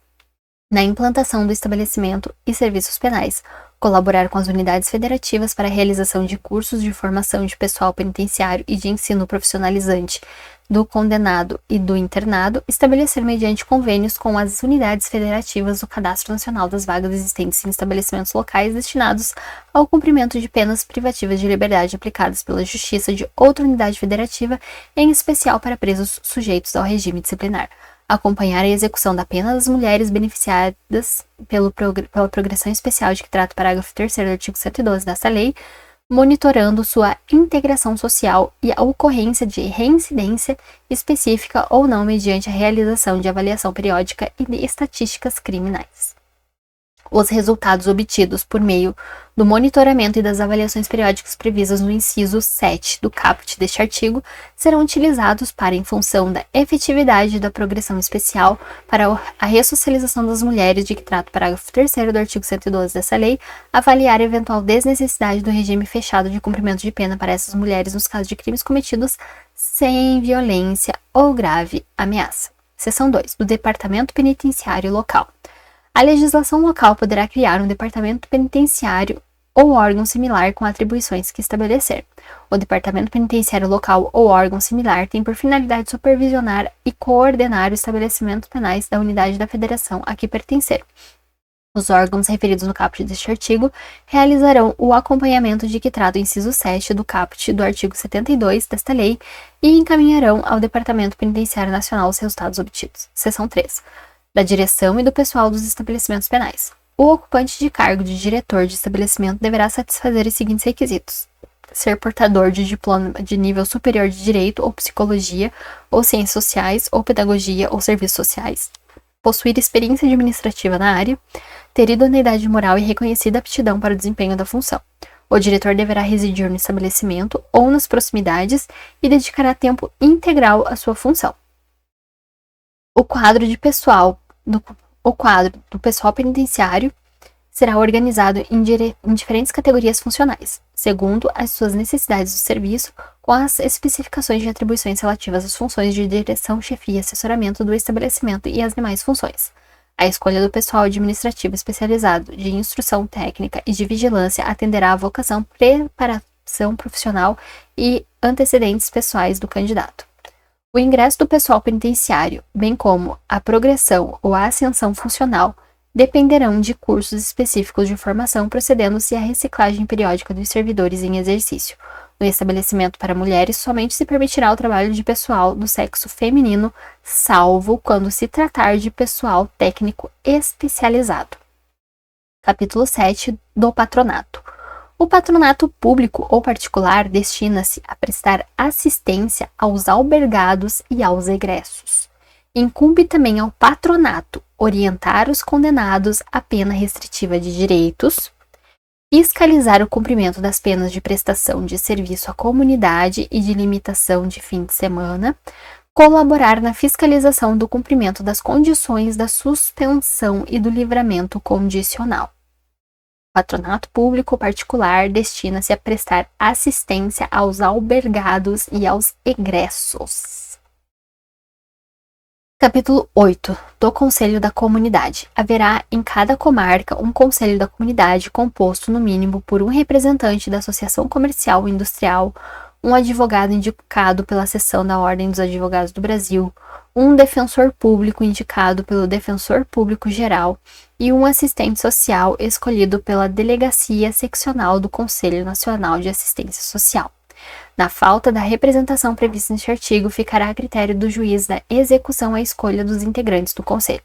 na implantação do estabelecimento e serviços penais, colaborar com as unidades federativas para a realização de cursos de formação de pessoal penitenciário e de ensino profissionalizante do condenado e do internado, estabelecer mediante convênios com as unidades federativas o Cadastro Nacional das vagas existentes em estabelecimentos locais destinados ao cumprimento de penas privativas de liberdade aplicadas pela Justiça de outra unidade federativa, em especial para presos sujeitos ao regime disciplinar. Acompanhar a execução da pena das mulheres beneficiadas pela progressão especial de que trata o parágrafo 3º do artigo 112 desta lei, monitorando sua integração social e a ocorrência de reincidência específica ou não mediante a realização de avaliação periódica e de estatísticas criminais. Os resultados obtidos por meio do monitoramento e das avaliações periódicas previstas no inciso 7 do caput deste artigo serão utilizados para, em função da efetividade da progressão especial para a ressocialização das mulheres de que trata o parágrafo 3º do artigo 112 dessa lei, avaliar a eventual desnecessidade do regime fechado de cumprimento de pena para essas mulheres nos casos de crimes cometidos sem violência ou grave ameaça. Seção 2 do Departamento Penitenciário Local. A legislação local poderá criar um departamento penitenciário ou órgão similar com atribuições que estabelecer. O departamento penitenciário local ou órgão similar tem por finalidade supervisionar e coordenar os estabelecimentos penais da unidade da federação a que pertencer, Os órgãos referidos no caput deste artigo realizarão o acompanhamento de que trata o inciso 7 do caput do artigo 72 desta lei e encaminharão ao Departamento Penitenciário Nacional os resultados obtidos. Seção 3. Da direção e do pessoal dos estabelecimentos penais. O ocupante de cargo de diretor de estabelecimento deverá satisfazer os seguintes requisitos: ser portador de diploma de nível superior de Direito ou Psicologia, ou Ciências Sociais, ou Pedagogia, ou Serviços Sociais, possuir experiência administrativa na área, ter idoneidade moral e reconhecida aptidão para o desempenho da função. O diretor deverá residir no estabelecimento ou nas proximidades e dedicará tempo integral à sua função. O quadro do pessoal penitenciário será organizado em diferentes categorias funcionais, segundo as suas necessidades do serviço, com as especificações de atribuições relativas às funções de direção, chefia e assessoramento do estabelecimento e as demais funções. A escolha do pessoal administrativo especializado de instrução técnica e de vigilância atenderá à vocação, preparação profissional e antecedentes pessoais do candidato. O ingresso do pessoal penitenciário, bem como a progressão ou a ascensão funcional, dependerão de cursos específicos de formação, procedendo-se à reciclagem periódica dos servidores em exercício. No estabelecimento para mulheres, somente se permitirá o trabalho de pessoal do sexo feminino, salvo quando se tratar de pessoal técnico especializado. Capítulo 7 do patronato. O patronato público ou particular destina-se a prestar assistência aos albergados e aos egressos. Incumbe também ao patronato orientar os condenados à pena restritiva de direitos, fiscalizar o cumprimento das penas de prestação de serviço à comunidade e de limitação de fim de semana, colaborar na fiscalização do cumprimento das condições da suspensão e do livramento condicional. O patronato público ou particular destina-se a prestar assistência aos albergados e aos egressos. Capítulo 8 do Conselho da Comunidade. Haverá em cada comarca um Conselho da Comunidade composto no mínimo por um representante da Associação Comercial ou Industrial, um advogado indicado pela Seção da Ordem dos Advogados do Brasil, um defensor público indicado pelo Defensor Público Geral e um assistente social escolhido pela Delegacia Seccional do Conselho Nacional de Assistência Social. Na falta da representação prevista neste artigo, ficará a critério do juiz da execução a escolha dos integrantes do Conselho.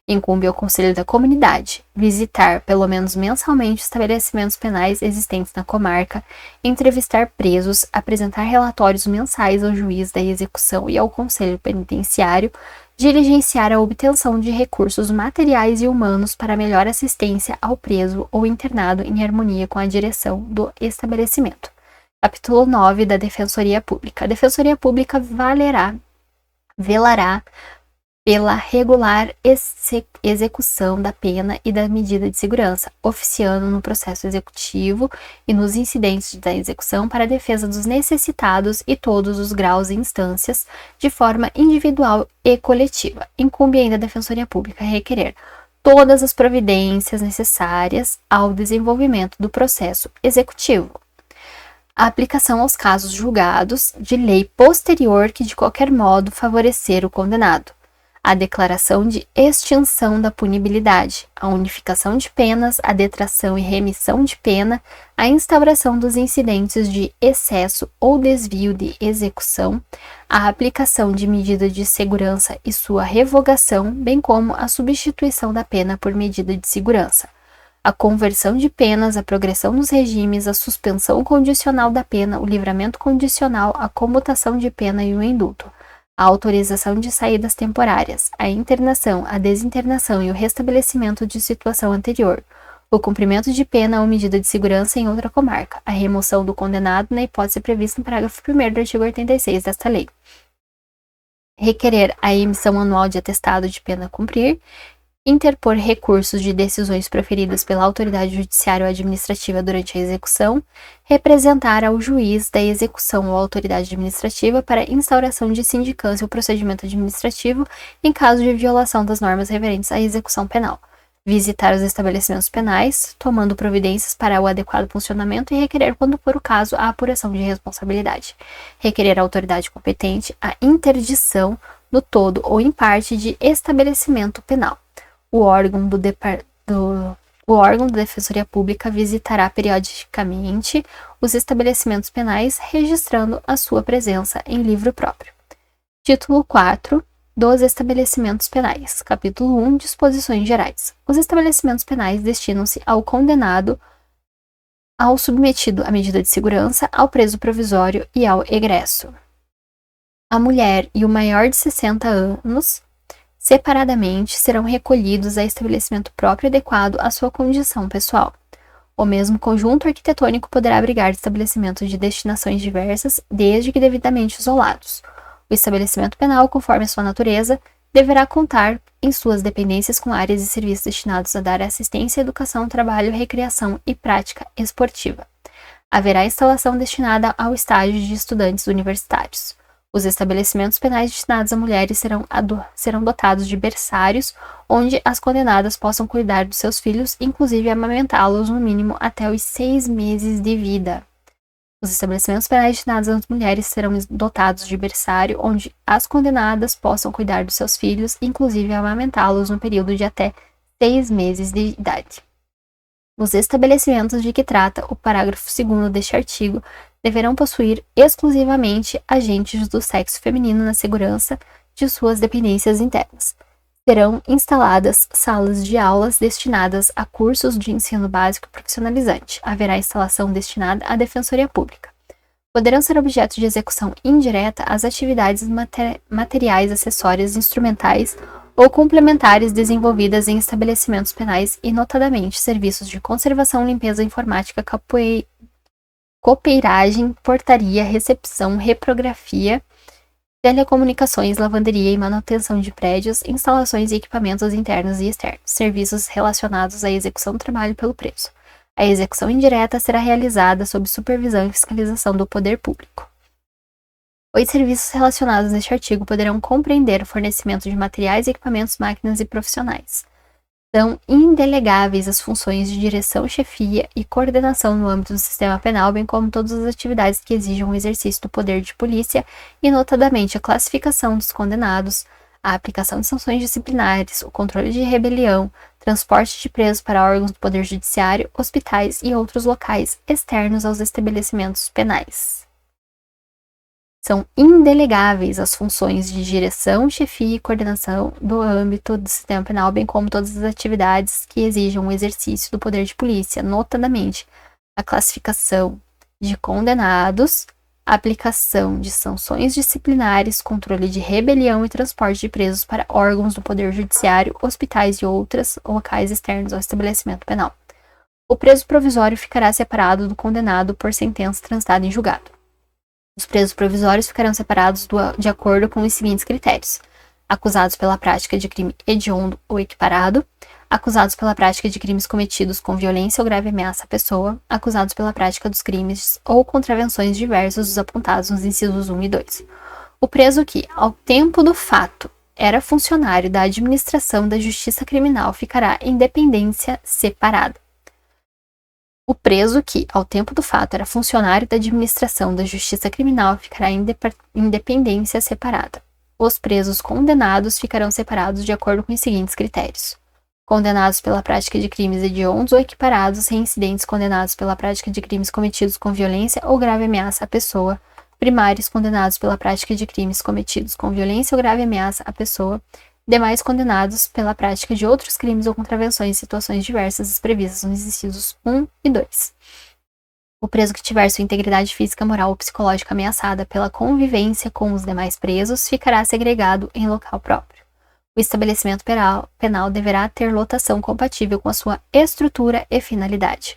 Incumbe ao Conselho da Comunidade visitar, pelo menos mensalmente, estabelecimentos penais existentes na comarca, entrevistar presos, apresentar relatórios mensais ao juiz da execução e ao Conselho Penitenciário, diligenciar a obtenção de recursos materiais e humanos para melhor assistência ao preso ou internado em harmonia com a direção do estabelecimento. Capítulo 9 da Defensoria Pública. A Defensoria Pública velará pela regular execução da pena e da medida de segurança, oficiando no processo executivo e nos incidentes da execução para a defesa dos necessitados e todos os graus e instâncias, de forma individual e coletiva. Incumbe ainda a Defensoria Pública requerer todas as providências necessárias ao desenvolvimento do processo executivo. A aplicação aos casos julgados de lei posterior que de qualquer modo favorecer o condenado, a declaração de extinção da punibilidade, a unificação de penas, a detração e remissão de pena, a instauração dos incidentes de excesso ou desvio de execução, a aplicação de medida de segurança e sua revogação, bem como a substituição da pena por medida de segurança, a conversão de penas, a progressão nos regimes, a suspensão condicional da pena, o livramento condicional, a comutação de pena e o indulto, a autorização de saídas temporárias, a internação, a desinternação e o restabelecimento de situação anterior, o cumprimento de pena ou medida de segurança em outra comarca, a remoção do condenado na hipótese prevista no parágrafo 1º do artigo 86 desta lei, requerer a emissão anual de atestado de pena a cumprir, interpor recursos de decisões proferidas pela autoridade judiciária ou administrativa durante a execução, representar ao juiz da execução ou autoridade administrativa para instauração de sindicância ou procedimento administrativo em caso de violação das normas referentes à execução penal, visitar os estabelecimentos penais, tomando providências para o adequado funcionamento e requerer, quando for o caso, a apuração de responsabilidade, requerer à autoridade competente a interdição no todo ou em parte de estabelecimento penal. O órgão do O órgão da Defensoria Pública visitará periodicamente os estabelecimentos penais, registrando a sua presença em livro próprio. Título 4 dos estabelecimentos penais. Capítulo 1. Disposições gerais. Os estabelecimentos penais destinam-se ao condenado, ao submetido à medida de segurança, ao preso provisório e ao egresso. A mulher e o maior de 60 anos, separadamente, serão recolhidos a estabelecimento próprio adequado à sua condição pessoal. O mesmo conjunto arquitetônico poderá abrigar estabelecimentos de destinações diversas, desde que devidamente isolados. O estabelecimento penal, conforme a sua natureza, deverá contar em suas dependências com áreas e serviços destinados a dar assistência, educação, trabalho, recreação e prática esportiva. Haverá instalação destinada ao estágio de estudantes universitários. Os estabelecimentos penais destinados a mulheres serão dotados de berçários, onde as condenadas possam cuidar dos seus filhos, inclusive amamentá-los no mínimo até os 6 meses de vida. Os estabelecimentos penais destinados às mulheres serão dotados de berçário, onde as condenadas possam cuidar dos seus filhos, inclusive amamentá-los no período de até 6 meses de idade. Os estabelecimentos de que trata o parágrafo 2º deste artigo deverão possuir exclusivamente agentes do sexo feminino na segurança de suas dependências internas. Serão instaladas salas de aulas destinadas a cursos de ensino básico e profissionalizante. Haverá instalação destinada à Defensoria Pública. Poderão ser objeto de execução indireta as atividades materiais, acessórias, instrumentais ou complementares desenvolvidas em estabelecimentos penais e, notadamente, serviços de conservação, limpeza, informática, copeiragem, portaria, recepção, reprografia, telecomunicações, lavanderia e manutenção de prédios, instalações e equipamentos internos e externos, serviços relacionados à execução do trabalho pelo preso. A execução indireta será realizada sob supervisão e fiscalização do poder público. Os serviços relacionados neste artigo poderão compreender o fornecimento de materiais, equipamentos, máquinas e profissionais. São indelegáveis as funções de direção, chefia e coordenação no âmbito do sistema penal, bem como todas as atividades que exijam o exercício do poder de polícia, e notadamente a classificação dos condenados, a aplicação de sanções disciplinares, o controle de rebelião, transporte de presos para órgãos do poder judiciário, hospitais e outros locais externos aos estabelecimentos penais. São indelegáveis as funções de direção, chefia e coordenação do âmbito do sistema penal, bem como todas as atividades que exijam o exercício do poder de polícia, notadamente a classificação de condenados, a aplicação de sanções disciplinares, controle de rebelião e transporte de presos para órgãos do poder judiciário, hospitais e outros locais externos ao estabelecimento penal. O preso provisório ficará separado do condenado por sentença transitada em julgado. Os presos provisórios ficarão separados de acordo com os seguintes critérios: acusados pela prática de crime hediondo ou equiparado, acusados pela prática de crimes cometidos com violência ou grave ameaça à pessoa, acusados pela prática dos crimes ou contravenções diversos dos apontados nos incisos 1 e 2. O preso que, ao tempo do fato, era funcionário da administração da Justiça Criminal ficará em dependência separada. O preso que, ao tempo do fato, era funcionário da administração da Justiça Criminal ficará em dependência separada. Os presos condenados ficarão separados de acordo com os seguintes critérios: condenados pela prática de crimes hediondos ou equiparados, reincidentes condenados pela prática de crimes cometidos com violência ou grave ameaça à pessoa, primários condenados pela prática de crimes cometidos com violência ou grave ameaça à pessoa, demais condenados pela prática de outros crimes ou contravenções em situações diversas previstas nos incisos 1 e 2. O preso que tiver sua integridade física, moral ou psicológica ameaçada pela convivência com os demais presos ficará segregado em local próprio. O estabelecimento penal deverá ter lotação compatível com a sua estrutura e finalidade.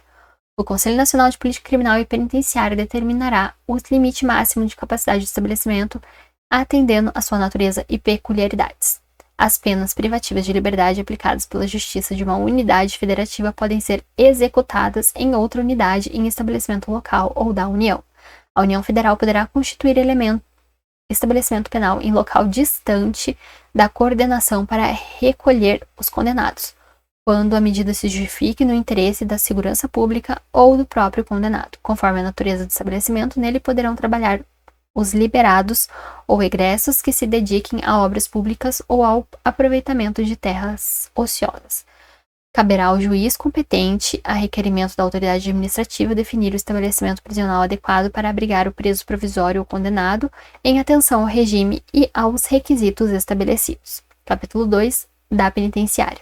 O Conselho Nacional de Política Criminal e Penitenciária determinará o limite máximo de capacidade de estabelecimento, atendendo à sua natureza e peculiaridades. As penas privativas de liberdade aplicadas pela Justiça de uma unidade federativa podem ser executadas em outra unidade em estabelecimento local ou da União. A União Federal poderá constituir estabelecimento penal em local distante da coordenação para recolher os condenados, quando a medida se justifique no interesse da segurança pública ou do próprio condenado. Conforme a natureza do estabelecimento, nele poderão trabalhar os liberados ou egressos que se dediquem a obras públicas ou ao aproveitamento de terras ociosas. Caberá ao juiz competente, a requerimento da autoridade administrativa, definir o estabelecimento prisional adequado para abrigar o preso provisório ou condenado, em atenção ao regime e aos requisitos estabelecidos. Capítulo 2 da penitenciária.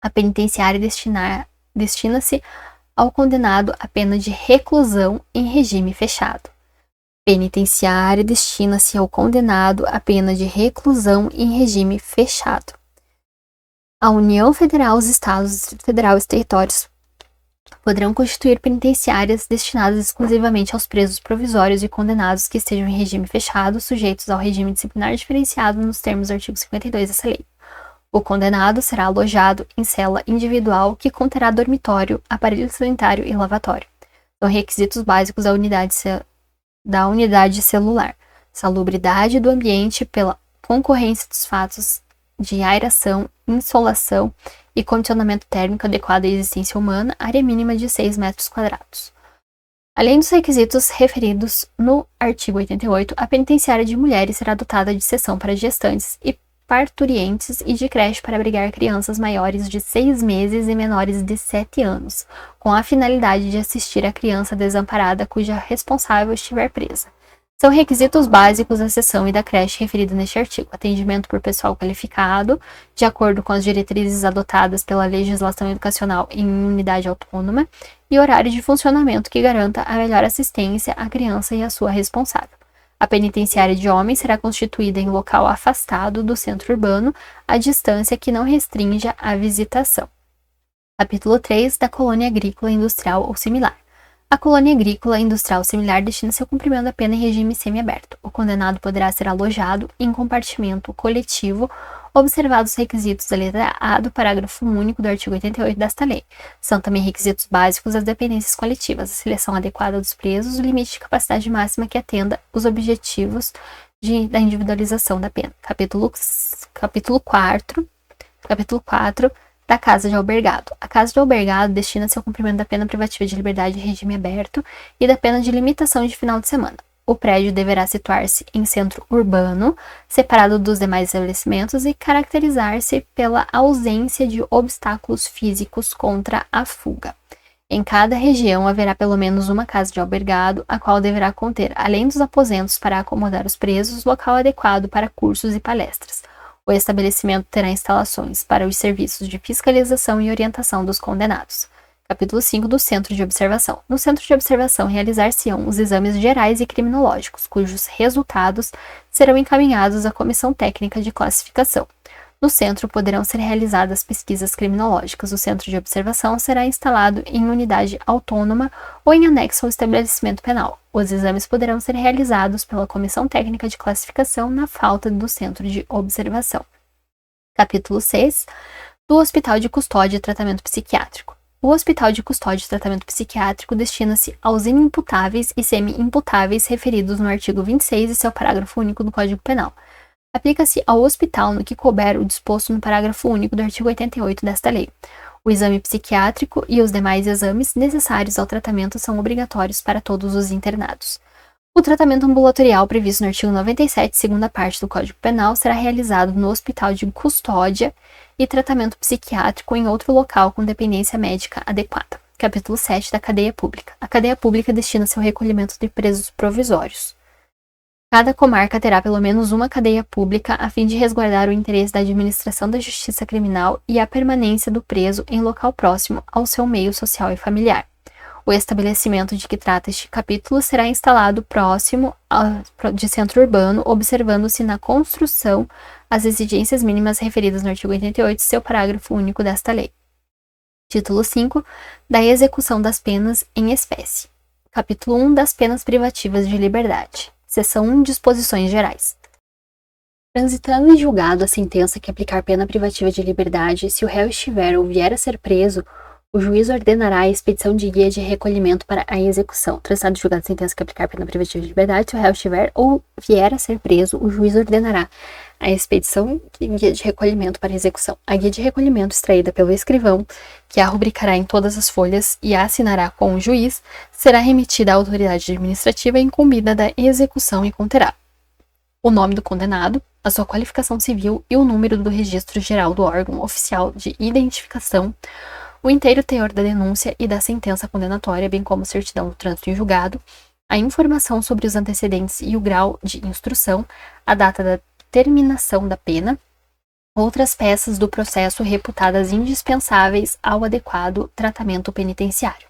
A penitenciária destina-se ao condenado a pena de reclusão em regime fechado. Penitenciária destina-se ao condenado a pena de reclusão em regime fechado. A União Federal, os Estados, o Distrito Federal e os territórios poderão constituir penitenciárias destinadas exclusivamente aos presos provisórios e condenados que estejam em regime fechado, sujeitos ao regime disciplinar diferenciado nos termos do artigo 52 dessa lei. O condenado será alojado em cela individual que conterá dormitório, aparelho sanitário e lavatório. São requisitos básicos da unidade celular. Salubridade do ambiente pela concorrência dos fatos de aeração, insolação e condicionamento térmico adequado à existência humana, área mínima de 6 metros quadrados. Além dos requisitos referidos no artigo 88, a penitenciária de mulheres será dotada de seção para gestantes e parturientes e de creche para abrigar crianças maiores de 6 meses e menores de 7 anos, com a finalidade de assistir a criança desamparada cuja responsável estiver presa. São requisitos básicos da seção e da creche referida neste artigo: atendimento por pessoal qualificado, de acordo com as diretrizes adotadas pela legislação educacional em unidade autônoma, e horário de funcionamento que garanta a melhor assistência à criança e à sua responsável. A penitenciária de homens será constituída em local afastado do centro urbano, a distância que não restrinja a visitação. Capítulo 3 da colônia agrícola, industrial ou similar. A colônia agrícola, industrial ou similar destina-se ao cumprimento da pena em regime semiaberto. O condenado poderá ser alojado em compartimento coletivo, observados os requisitos da letra A do parágrafo único do artigo 88 desta lei. São também requisitos básicos das dependências coletivas, a seleção adequada dos presos, o limite de capacidade máxima que atenda os objetivos da individualização da pena. Capítulo 4 da casa de albergado. A casa de albergado destina-se ao cumprimento da pena privativa de liberdade em regime aberto e da pena de limitação de final de semana. O prédio deverá situar-se em centro urbano, separado dos demais estabelecimentos e caracterizar-se pela ausência de obstáculos físicos contra a fuga. Em cada região haverá pelo menos uma casa de albergado, a qual deverá conter, além dos aposentos para acomodar os presos, local adequado para cursos e palestras. O estabelecimento terá instalações para os serviços de fiscalização e orientação dos condenados. Capítulo 5 do Centro de Observação. No Centro de Observação realizar-se-ão os exames gerais e criminológicos, cujos resultados serão encaminhados à Comissão Técnica de Classificação. No centro poderão ser realizadas pesquisas criminológicas. O Centro de Observação será instalado em unidade autônoma ou em anexo ao estabelecimento penal. Os exames poderão ser realizados pela Comissão Técnica de Classificação na falta do Centro de Observação. Capítulo 6 do Hospital de Custódia e Tratamento Psiquiátrico. O Hospital de Custódia e Tratamento Psiquiátrico destina-se aos inimputáveis e semi-imputáveis referidos no artigo 26 e seu parágrafo único do Código Penal. Aplica-se ao hospital no que couber o disposto no parágrafo único do artigo 88 desta lei. O exame psiquiátrico e os demais exames necessários ao tratamento são obrigatórios para todos os internados. O tratamento ambulatorial previsto no artigo 97, segunda parte do Código Penal, será realizado no Hospital de Custódia e tratamento psiquiátrico em outro local com dependência médica adequada. Capítulo 7 da Cadeia Pública. A cadeia pública destina-se ao recolhimento de presos provisórios. Cada comarca terá pelo menos uma cadeia pública a fim de resguardar o interesse da administração da justiça criminal e a permanência do preso em local próximo ao seu meio social e familiar. O estabelecimento de que trata este capítulo será instalado próximo de centro urbano, observando-se na construção as exigências mínimas referidas no artigo 88, seu parágrafo único desta lei. Título 5 da execução das penas em espécie. Capítulo 1 das penas privativas de liberdade. Seção 1. Disposições gerais. Transitando em julgado a sentença que aplicar pena privativa de liberdade, se o réu estiver ou vier a ser preso, o juiz ordenará a expedição de guia de recolhimento para a execução. Transitado em julgado a sentença que aplicar pena privativa de liberdade, se o réu estiver ou vier a ser preso, o juiz ordenará a expedição de guia de recolhimento para a execução. A guia de recolhimento extraída pelo escrivão, que a rubricará em todas as folhas e a assinará com o juiz, será remetida à autoridade administrativa incumbida da execução e conterá o nome do condenado, a sua qualificação civil e o número do registro geral do órgão oficial de identificação, o inteiro teor da denúncia e da sentença condenatória, bem como a certidão do trânsito em julgado, a informação sobre os antecedentes e o grau de instrução, a data da terminação da pena, outras peças do processo reputadas indispensáveis ao adequado tratamento penitenciário.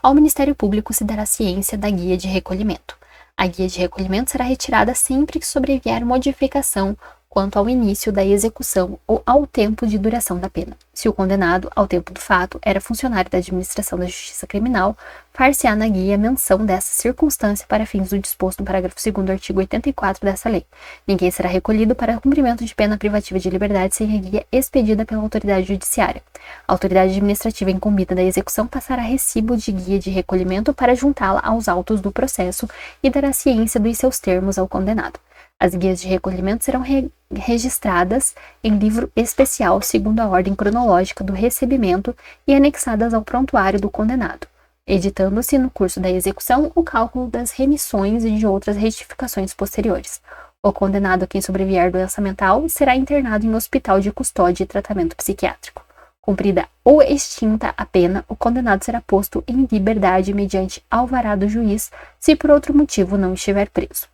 Ao Ministério Público se dará ciência da guia de recolhimento. A guia de recolhimento será retirada sempre que sobrevier modificação quanto ao início da execução ou ao tempo de duração da pena. Se o condenado, ao tempo do fato, era funcionário da administração da Justiça Criminal, far-se-á na guia menção dessa circunstância para fins do disposto no parágrafo 2º do artigo 84 dessa lei. Ninguém será recolhido para cumprimento de pena privativa de liberdade sem a guia expedida pela autoridade judiciária. A autoridade administrativa incumbida da execução passará recibo de guia de recolhimento para juntá-la aos autos do processo e dará ciência dos seus termos ao condenado. As guias de recolhimento serão registradas em livro especial segundo a ordem cronológica do recebimento e anexadas ao prontuário do condenado, editando-se no curso da execução o cálculo das remissões e de outras retificações posteriores. O condenado a quem sobrevier doença mental será internado em hospital de custódia e tratamento psiquiátrico. Cumprida ou extinta a pena, o condenado será posto em liberdade mediante alvará do juiz, se por outro motivo não estiver preso.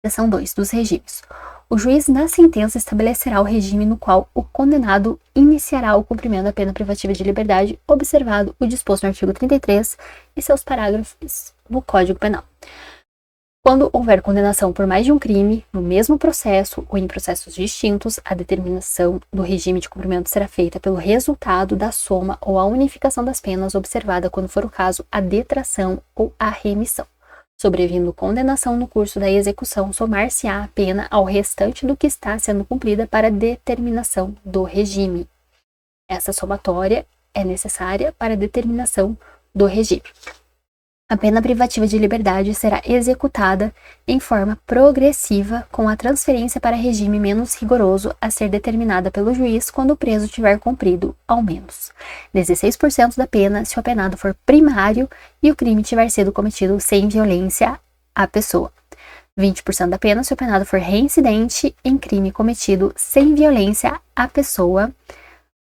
Seção 2 dos regimes. O juiz, na sentença, estabelecerá o regime no qual o condenado iniciará o cumprimento da pena privativa de liberdade, observado o disposto no artigo 33 e seus parágrafos no Código Penal. Quando houver condenação por mais de um crime, no mesmo processo ou em processos distintos, a determinação do regime de cumprimento será feita pelo resultado da soma ou a unificação das penas, observada, quando for o caso, a detração ou a remissão. Sobrevindo condenação no curso da execução, somar-se-á a pena ao restante do que está sendo cumprida para determinação do regime. Essa somatória é necessária para a determinação do regime. A pena privativa de liberdade será executada em forma progressiva, com a transferência para regime menos rigoroso a ser determinada pelo juiz quando o preso tiver cumprido, ao menos, 16% da pena se o apenado for primário e o crime tiver sido cometido sem violência à pessoa. 20% da pena se o apenado for reincidente em crime cometido sem violência à pessoa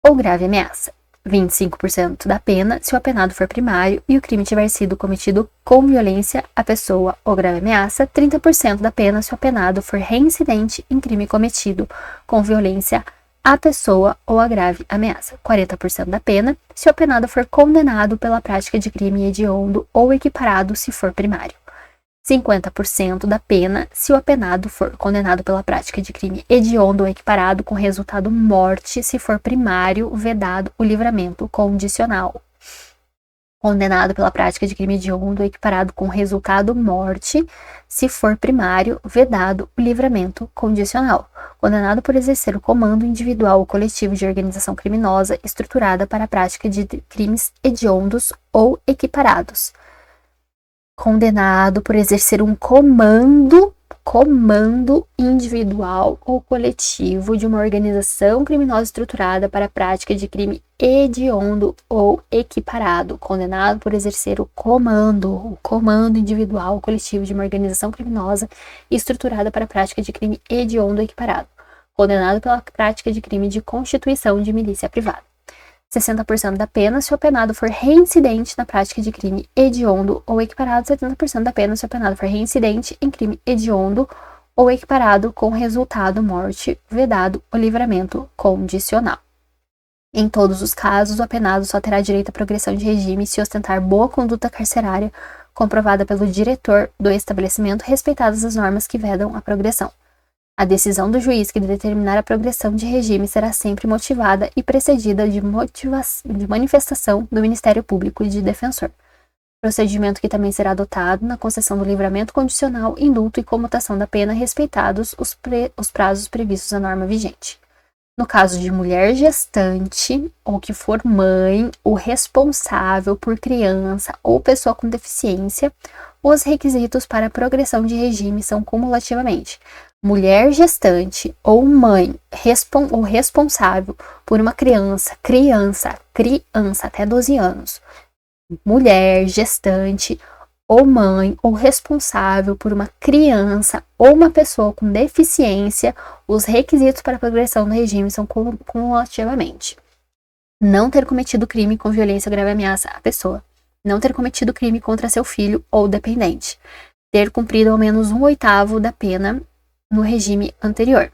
ou grave ameaça. 25% da pena se o apenado for primário e o crime tiver sido cometido com violência à pessoa ou grave ameaça. 30% da pena se o apenado for reincidente em crime cometido com violência à pessoa ou a grave ameaça. 40% da pena se o apenado for condenado pela prática de crime hediondo ou equiparado se for primário. 50% da pena se o apenado for condenado pela prática de crime hediondo ou equiparado com resultado morte se for primário, vedado o livramento condicional. Condenado pela prática de crime hediondo ou equiparado com resultado morte se for primário, vedado o livramento condicional. Condenado por exercer o comando individual ou coletivo de organização criminosa estruturada para a prática de crimes hediondos ou equiparados. Condenado por exercer um comando individual ou coletivo de uma organização criminosa estruturada para a prática de crime hediondo ou equiparado. Condenado por exercer o comando individual ou coletivo de uma organização criminosa estruturada para a prática de crime hediondo ou equiparado. Condenado pela prática de crime de constituição de milícia privada. 60% da pena se o apenado for reincidente na prática de crime hediondo ou equiparado. 70% da pena se o apenado for reincidente em crime hediondo ou equiparado com resultado morte, vedado o livramento condicional. Em todos os casos, o apenado só terá direito à progressão de regime se ostentar boa conduta carcerária comprovada pelo diretor do estabelecimento, respeitadas as normas que vedam a progressão. A decisão do juiz que determinar a progressão de regime será sempre motivada e precedida de manifestação do Ministério Público e de defensor. Procedimento que também será adotado na concessão do livramento condicional, indulto e comutação da pena, respeitados os prazos previstos na norma vigente. No caso de mulher gestante ou que for mãe, o responsável por criança ou pessoa com deficiência, os requisitos para a progressão de regime são cumulativamente: mulher gestante ou mãe ou responsável por uma criança até 12 anos, mulher gestante ou mãe ou responsável por uma criança ou uma pessoa com deficiência, os requisitos para a progressão do regime são cumulativamente: não ter cometido crime com violência ou grave ameaça à pessoa, não ter cometido crime contra seu filho ou dependente, ter cumprido ao menos 1/8 da pena no regime anterior,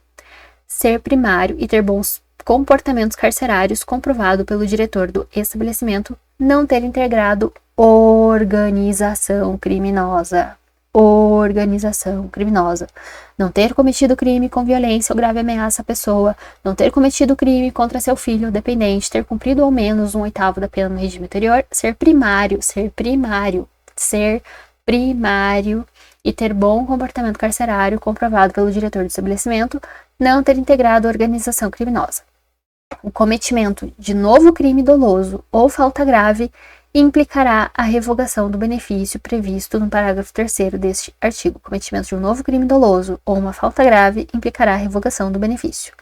ser primário e ter bons comportamentos carcerários comprovado pelo diretor do estabelecimento, não ter integrado organização criminosa, não ter cometido crime com violência ou grave ameaça à pessoa, não ter cometido crime contra seu filho ou dependente, ter cumprido ao menos 1/8 da pena no regime anterior, ser primário e ter bom comportamento carcerário comprovado pelo diretor do estabelecimento, não ter integrado organização criminosa. O cometimento de novo crime doloso ou falta grave implicará a revogação do benefício previsto no parágrafo 3º deste artigo. O cometimento de um novo crime doloso ou uma falta grave implicará a revogação do benefício.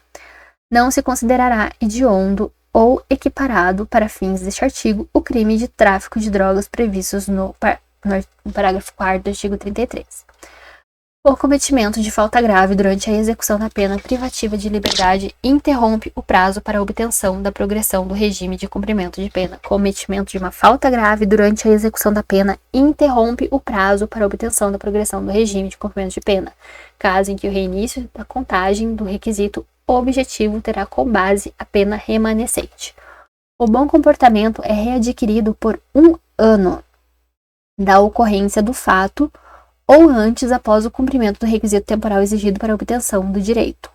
Não se considerará hediondo ou equiparado para fins deste artigo o crime de tráfico de drogas previstos no parágrafo 4º do artigo 33. O cometimento de falta grave durante a execução da pena privativa de liberdade interrompe o prazo para a obtenção da progressão do regime de cumprimento de pena. Cometimento de uma falta grave durante a execução da pena interrompe o prazo para a obtenção da progressão do regime de cumprimento de pena, caso em que o reinício da contagem do requisito objetivo terá como base a pena remanescente. O bom comportamento é readquirido por 1 ano da ocorrência do fato ou antes após o cumprimento do requisito temporal exigido para a obtenção do direito.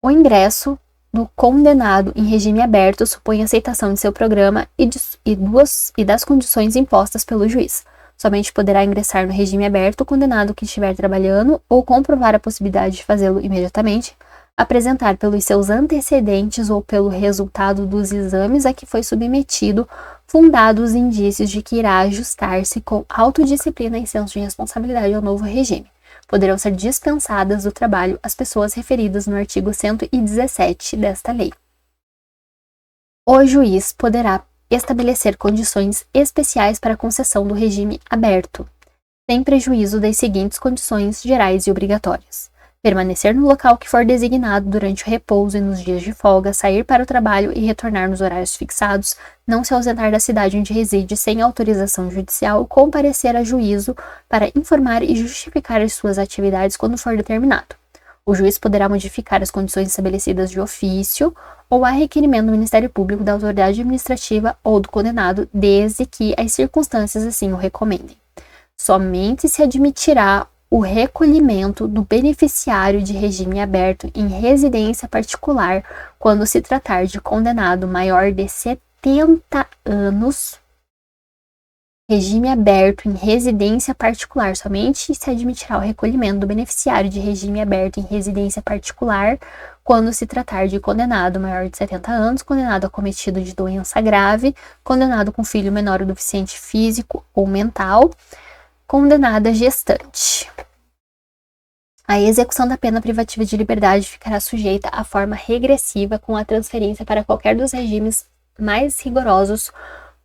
O ingresso do condenado em regime aberto supõe aceitação de seu programa e das condições impostas pelo juiz. Somente poderá ingressar no regime aberto o condenado que estiver trabalhando ou comprovar a possibilidade de fazê-lo imediatamente, apresentar pelos seus antecedentes ou pelo resultado dos exames a que foi submetido fundados indícios de que irá ajustar-se com autodisciplina e senso de responsabilidade ao novo regime. Poderão ser dispensadas do trabalho as pessoas referidas no artigo 117 desta lei. O juiz poderá estabelecer condições especiais para a concessão do regime aberto, sem prejuízo das seguintes condições gerais e obrigatórias: permanecer no local que for designado durante o repouso e nos dias de folga, sair para o trabalho e retornar nos horários fixados, não se ausentar da cidade onde reside sem autorização judicial, comparecer a juízo para informar e justificar as suas atividades quando for determinado. O juiz poderá modificar as condições estabelecidas de ofício ou a requerimento do Ministério Público, da autoridade administrativa ou do condenado, desde que as circunstâncias assim o recomendem. Somente se admitirá o recolhimento do beneficiário de regime aberto em residência particular quando se tratar de condenado maior de 70 anos. Regime aberto em residência particular. Somente se admitirá o recolhimento do beneficiário de regime aberto em residência particular quando se tratar de condenado maior de 70 anos, condenado acometido de doença grave, condenado com filho menor ou deficiente físico ou mental, condenada gestante. A execução da pena privativa de liberdade ficará sujeita à forma regressiva com a transferência para qualquer dos regimes mais rigorosos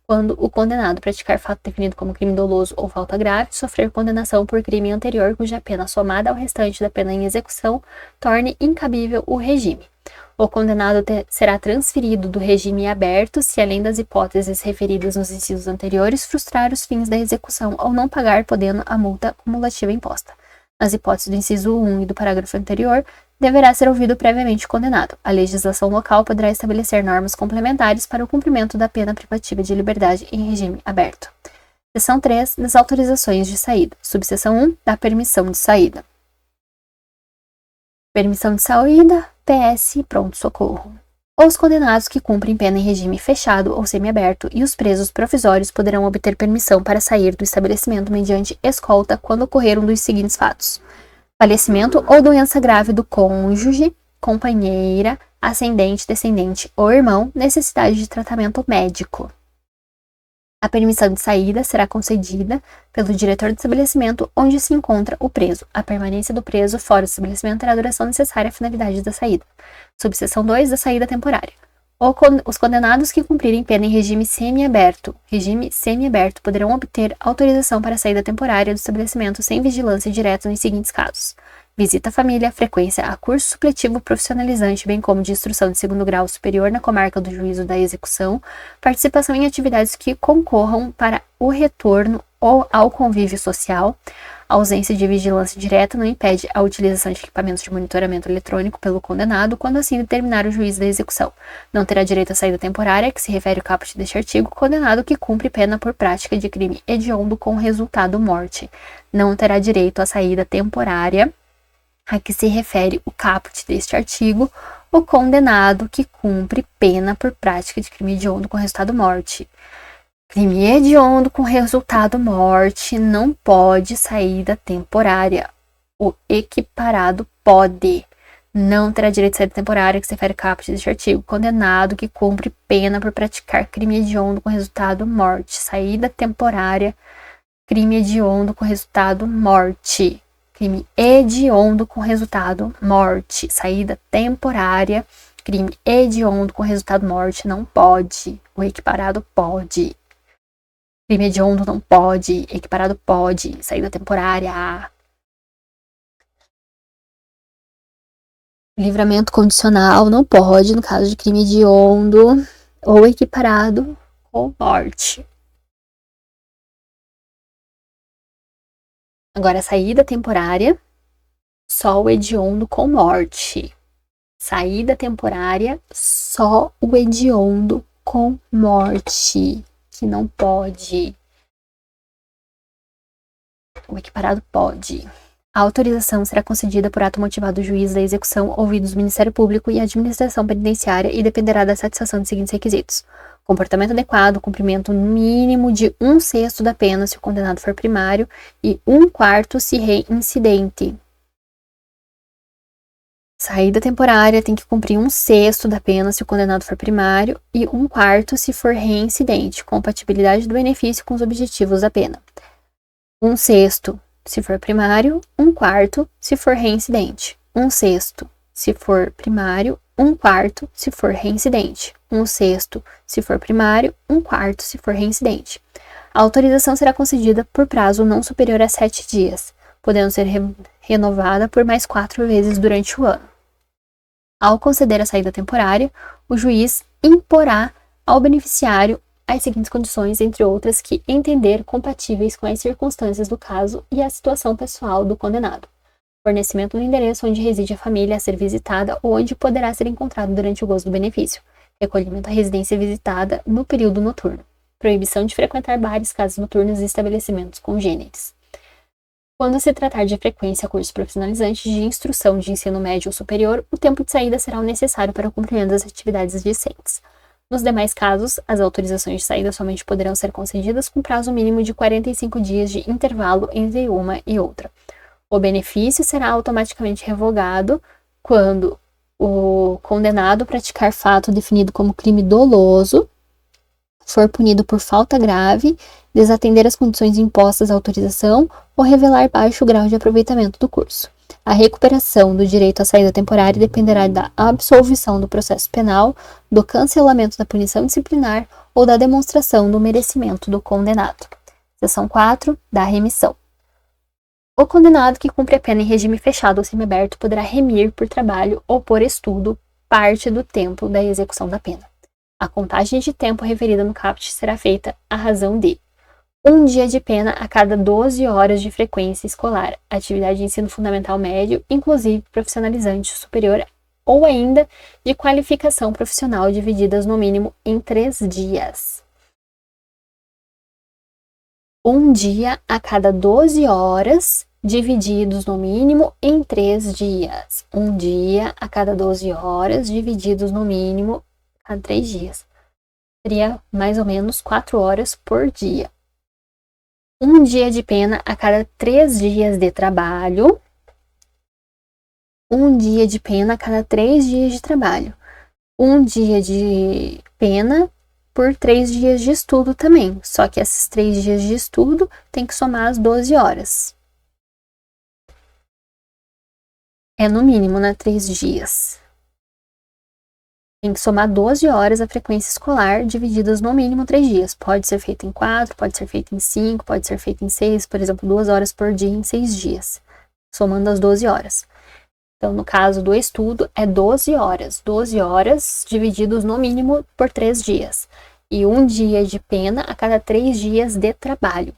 quando o condenado praticar fato definido como crime doloso ou falta grave, sofrer condenação por crime anterior cuja pena somada ao restante da pena em execução torne incabível o regime. O condenado será transferido do regime aberto se, além das hipóteses referidas nos incisos anteriores, frustrar os fins da execução ou não pagar, podendo a multa cumulativa imposta. Nas hipóteses do inciso 1 e do parágrafo anterior, deverá ser ouvido previamente o condenado. A legislação local poderá estabelecer normas complementares para o cumprimento da pena privativa de liberdade em regime aberto. Seção 3. Das autorizações de saída. Subseção 1. Da permissão de saída. Permissão de saída, PS, pronto-socorro. Os condenados que cumprem pena em regime fechado ou semiaberto e os presos provisórios poderão obter permissão para sair do estabelecimento mediante escolta quando ocorrer um dos seguintes fatos: falecimento ou doença grave do cônjuge, companheira, ascendente, descendente ou irmão, necessidade de tratamento médico. A permissão de saída será concedida pelo diretor do estabelecimento onde se encontra o preso. A permanência do preso fora do estabelecimento terá a duração necessária à finalidade da saída. Subseção 2. Da saída temporária. Os condenados que cumprirem pena em regime semiaberto poderão obter autorização para saída temporária do estabelecimento sem vigilância direta nos seguintes casos: visita à família, frequência a curso supletivo profissionalizante, bem como de instrução de segundo grau superior na comarca do juízo da execução, participação em atividades que concorram para o retorno ou ao convívio social. A ausência de vigilância direta não impede a utilização de equipamentos de monitoramento eletrônico pelo condenado quando assim determinar o juiz da execução. Não terá direito à saída temporária, que se refere ao caput deste artigo, condenado que cumpre pena por prática de crime hediondo com resultado morte. Não terá direito à saída temporária, a que se refere o caput deste artigo, o condenado que cumpre pena por prática de crime hediondo com resultado morte. Crime hediondo com resultado morte não pode saída temporária. O equiparado pode. Não terá direito de saída temporária, que se refere ao caput deste artigo, condenado que cumpre pena por praticar crime hediondo com resultado morte. Saída temporária, crime hediondo com resultado morte. Crime hediondo com resultado morte. Saída temporária, crime hediondo com resultado morte não pode. O equiparado pode. Crime hediondo não pode, equiparado pode, saída temporária. Livramento condicional não pode, no caso de crime hediondo ou equiparado com morte. Agora, saída temporária, só o hediondo com morte. Saída temporária, só o hediondo com morte. Que não pode. O equiparado pode. A autorização será concedida por ato motivado do juiz da execução, ouvidos o Ministério Público e a administração penitenciária, e dependerá da satisfação dos seguintes requisitos: comportamento adequado, cumprimento mínimo de 1/6 da pena se o condenado for primário e 1/4 se reincidente. Saída temporária tem que cumprir 1/6 da pena se o condenado for primário e 1/4 se for reincidente. Compatibilidade do benefício com os objetivos da pena. 1/6 se for primário, 1/4 se for reincidente. 1/6 se for primário, 1/4 se for reincidente. 1/6 se for primário, 1/4 se for reincidente. A autorização será concedida por prazo não superior a 7 dias, podendo ser renovada por mais 4 vezes durante o ano. Ao conceder a saída temporária, o juiz imporá ao beneficiário as seguintes condições, entre outras, que entender compatíveis com as circunstâncias do caso e a situação pessoal do condenado. Fornecimento do endereço onde reside a família a ser visitada ou onde poderá ser encontrado durante o gozo do benefício. Recolhimento à residência visitada no período noturno. Proibição de frequentar bares, casas noturnas e estabelecimentos congêneres. Quando se tratar de frequência a cursos profissionalizantes de instrução de ensino médio ou superior, o tempo de saída será o necessário para o cumprimento das atividades discentes. Nos demais casos, as autorizações de saída somente poderão ser concedidas com prazo mínimo de 45 dias de intervalo entre uma e outra. O benefício será automaticamente revogado quando o condenado praticar fato definido como crime doloso, for punido por falta grave, desatender as condições impostas à autorização ou revelar baixo grau de aproveitamento do curso. A recuperação do direito à saída temporária dependerá da absolvição do processo penal, do cancelamento da punição disciplinar ou da demonstração do merecimento do condenado. Seção 4. Da remissão. O condenado que cumpre a pena em regime fechado ou semiaberto poderá remir por trabalho ou por estudo parte do tempo da execução da pena. A contagem de tempo referida no caput será feita à razão de 1 dia de pena a cada 12 horas de frequência escolar, atividade de ensino fundamental médio, inclusive profissionalizante superior, ou ainda de qualificação profissional divididas no mínimo em 3 dias. 1 dia a cada 12 horas, divididos no mínimo em 3 dias. 1 dia a cada 12 horas, divididos no mínimo a 3 dias. Seria mais ou menos 4 horas por dia. 1 dia de pena a cada 3 dias de trabalho. 1 dia de pena a cada 3 dias de trabalho. 1 dia de pena por 3 dias de estudo também. Só que esses 3 dias de estudo tem que somar as 12 horas. É no mínimo, né? 3 dias. Tem que somar 12 horas a frequência escolar, divididas no mínimo 3 dias. Pode ser feito em 4, pode ser feito em 5, pode ser feito em 6, por exemplo, 2 horas por dia em 6 dias, somando as 12 horas. Então, no caso do estudo, é 12 horas. 12 horas divididos no mínimo por 3 dias. E 1 dia de pena a cada 3 dias de trabalho.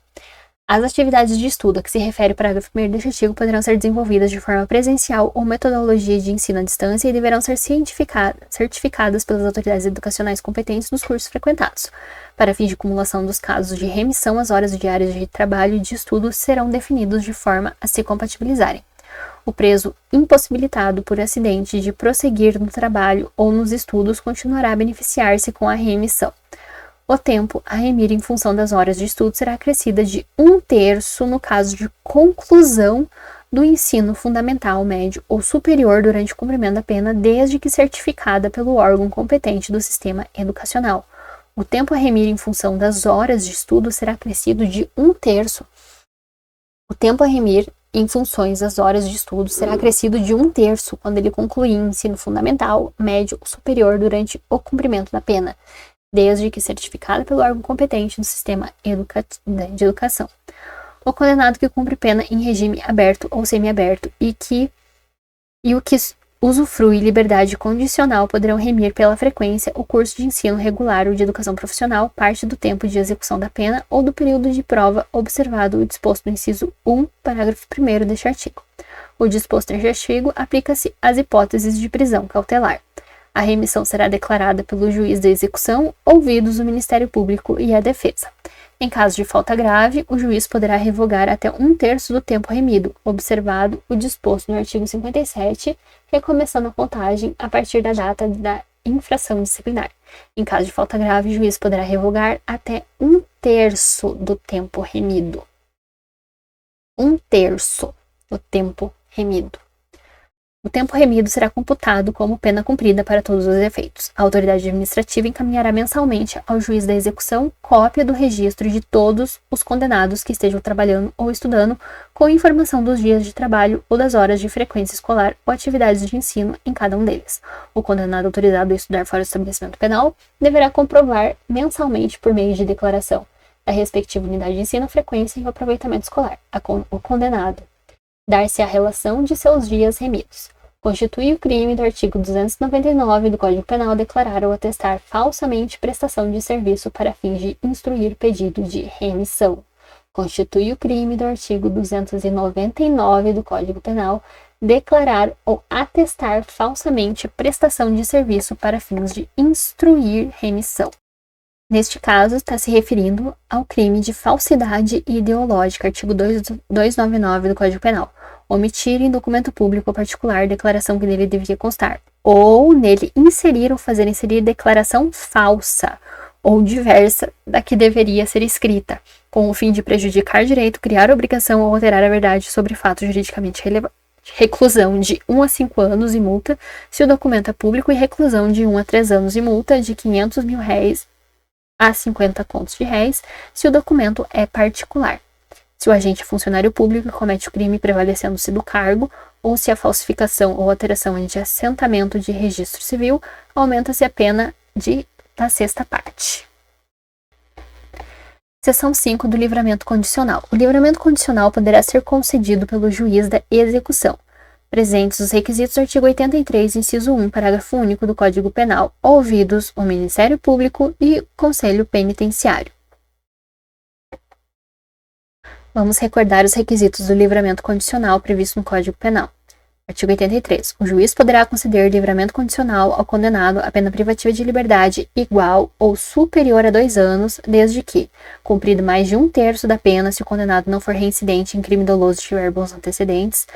As atividades de estudo a que se refere o parágrafo 1º deste artigo poderão ser desenvolvidas de forma presencial ou metodologia de ensino à distância e deverão ser certificadas pelas autoridades educacionais competentes nos cursos frequentados. Para fins de acumulação dos casos de remissão, as horas diárias de trabalho e de estudo serão definidos de forma a se compatibilizarem. O preso impossibilitado por acidente de prosseguir no trabalho ou nos estudos continuará a beneficiar-se com a remissão. O tempo a remir em função das horas de estudo será acrescida de 1/3 no caso de conclusão do ensino fundamental, médio ou superior durante o cumprimento da pena, desde que certificada pelo órgão competente do sistema educacional. O tempo a remir em função das horas de estudo será acrescido de 1/3. O tempo a remir em funções das horas de estudo será acrescido de 1/3 quando ele concluir ensino fundamental, médio ou superior durante o cumprimento da pena, desde que certificada pelo órgão competente do sistema de educação. O condenado que cumpre pena em regime aberto ou semiaberto e o que usufrui liberdade condicional poderão remir pela frequência o curso de ensino regular ou de educação profissional, parte do tempo de execução da pena ou do período de prova, observado o disposto no inciso 1, parágrafo 1º deste artigo. O disposto neste artigo aplica-se às hipóteses de prisão cautelar. A remissão será declarada pelo juiz da execução, ouvidos o Ministério Público e a defesa. Em caso de falta grave, o juiz poderá revogar até 1/3 do tempo remido, observado o disposto no artigo 57, recomeçando a contagem a partir da data da infração disciplinar. Em caso de falta grave, o juiz poderá revogar até 1/3 do tempo remido. 1/3 do tempo remido. O tempo remido será computado como pena cumprida para todos os efeitos. A autoridade administrativa encaminhará mensalmente ao juiz da execução cópia do registro de todos os condenados que estejam trabalhando ou estudando, com informação dos dias de trabalho ou das horas de frequência escolar ou atividades de ensino em cada um deles. O condenado autorizado a estudar fora do estabelecimento penal deverá comprovar mensalmente, por meio de declaração da respectiva unidade de ensino, a frequência e o aproveitamento escolar. O condenado dar-se a relação de seus dias remidos. Constitui o crime do artigo 299 do Código Penal declarar ou atestar falsamente prestação de serviço para fins de instruir pedido de remissão. Constitui o crime do artigo 299 do Código Penal declarar ou atestar falsamente prestação de serviço para fins de instruir remissão. Neste caso, está se referindo ao crime de falsidade ideológica, artigo 299 do Código Penal. Omitir em documento público ou particular declaração que nele devia constar, ou nele inserir ou fazer inserir declaração falsa ou diversa da que deveria ser escrita, com o fim de prejudicar direito, criar obrigação ou alterar a verdade sobre fato juridicamente relevante. Reclusão de 1 a 5 anos e multa se o documento é público e reclusão de 1 a 3 anos e multa de R$500 mil a 50 contos de réis se o documento é particular. Se o agente é funcionário público e comete o crime prevalecendo-se do cargo, ou se a falsificação ou alteração é de assentamento de registro civil, aumenta-se a pena da sexta parte. Seção 5 do livramento condicional. O livramento condicional poderá ser concedido pelo juiz da execução, presentes os requisitos do artigo 83, inciso 1, parágrafo único do Código Penal, ouvidos o Ministério Público e o Conselho Penitenciário. Vamos recordar os requisitos do livramento condicional previsto no Código Penal. Artigo 83. O juiz poderá conceder livramento condicional ao condenado a pena privativa de liberdade igual ou superior a 2 anos, desde que, cumprido mais de 1/3 da pena se o condenado não for reincidente em crime doloso e tiver bons antecedentes,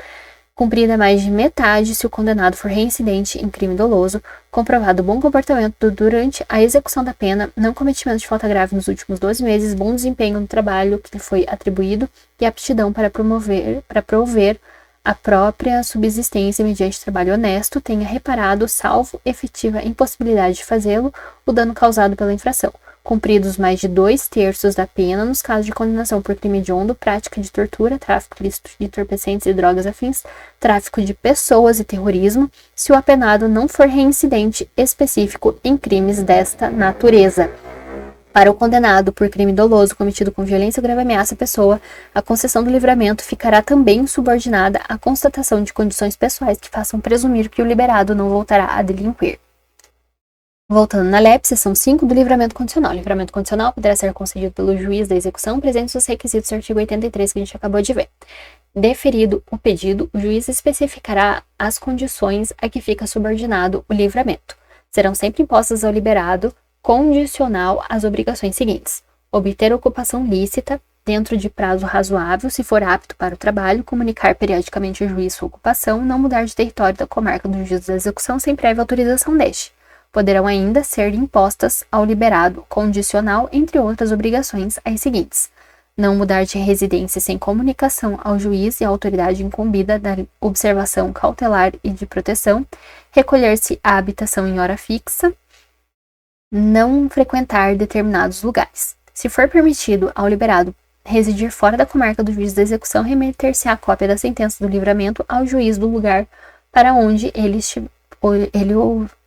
cumprida mais de metade se o condenado for reincidente em crime doloso, comprovado bom comportamento durante a execução da pena, não cometimento de falta grave nos últimos 12 meses, bom desempenho no trabalho que lhe foi atribuído e aptidão para prover a própria subsistência mediante trabalho honesto, tenha reparado, salvo efetiva impossibilidade de fazê-lo, o dano causado pela infração. cumpridos mais de 2/3 da pena nos casos de condenação por crime hediondo, prática de tortura, tráfico ilícito de entorpecentes e drogas afins, tráfico de pessoas e terrorismo, se o apenado não for reincidente específico em crimes desta natureza. Para o condenado por crime doloso cometido com violência ou grave ameaça à pessoa, a concessão do livramento ficará também subordinada à constatação de condições pessoais que façam presumir que o liberado não voltará a delinquir. Voltando na LEP, seção 5 do livramento condicional. O livramento condicional poderá ser concedido pelo juiz da execução, presentes os requisitos do artigo 83 que a gente acabou de ver. Deferido o pedido, o juiz especificará as condições a que fica subordinado o livramento. Serão sempre impostas ao liberado condicional as obrigações seguintes: obter ocupação lícita, dentro de prazo razoável, se for apto para o trabalho, comunicar periodicamente ao juiz sua ocupação, não mudar de território da comarca do juiz da execução sem prévia autorização deste. Poderão ainda ser impostas ao liberado condicional, entre outras obrigações, as seguintes: não mudar de residência sem comunicação ao juiz e à autoridade incumbida da observação cautelar e de proteção, recolher-se à habitação em hora fixa, não frequentar determinados lugares. Se for permitido ao liberado residir fora da comarca do juiz da execução, remeter-se a cópia da sentença do livramento ao juiz do lugar para onde ele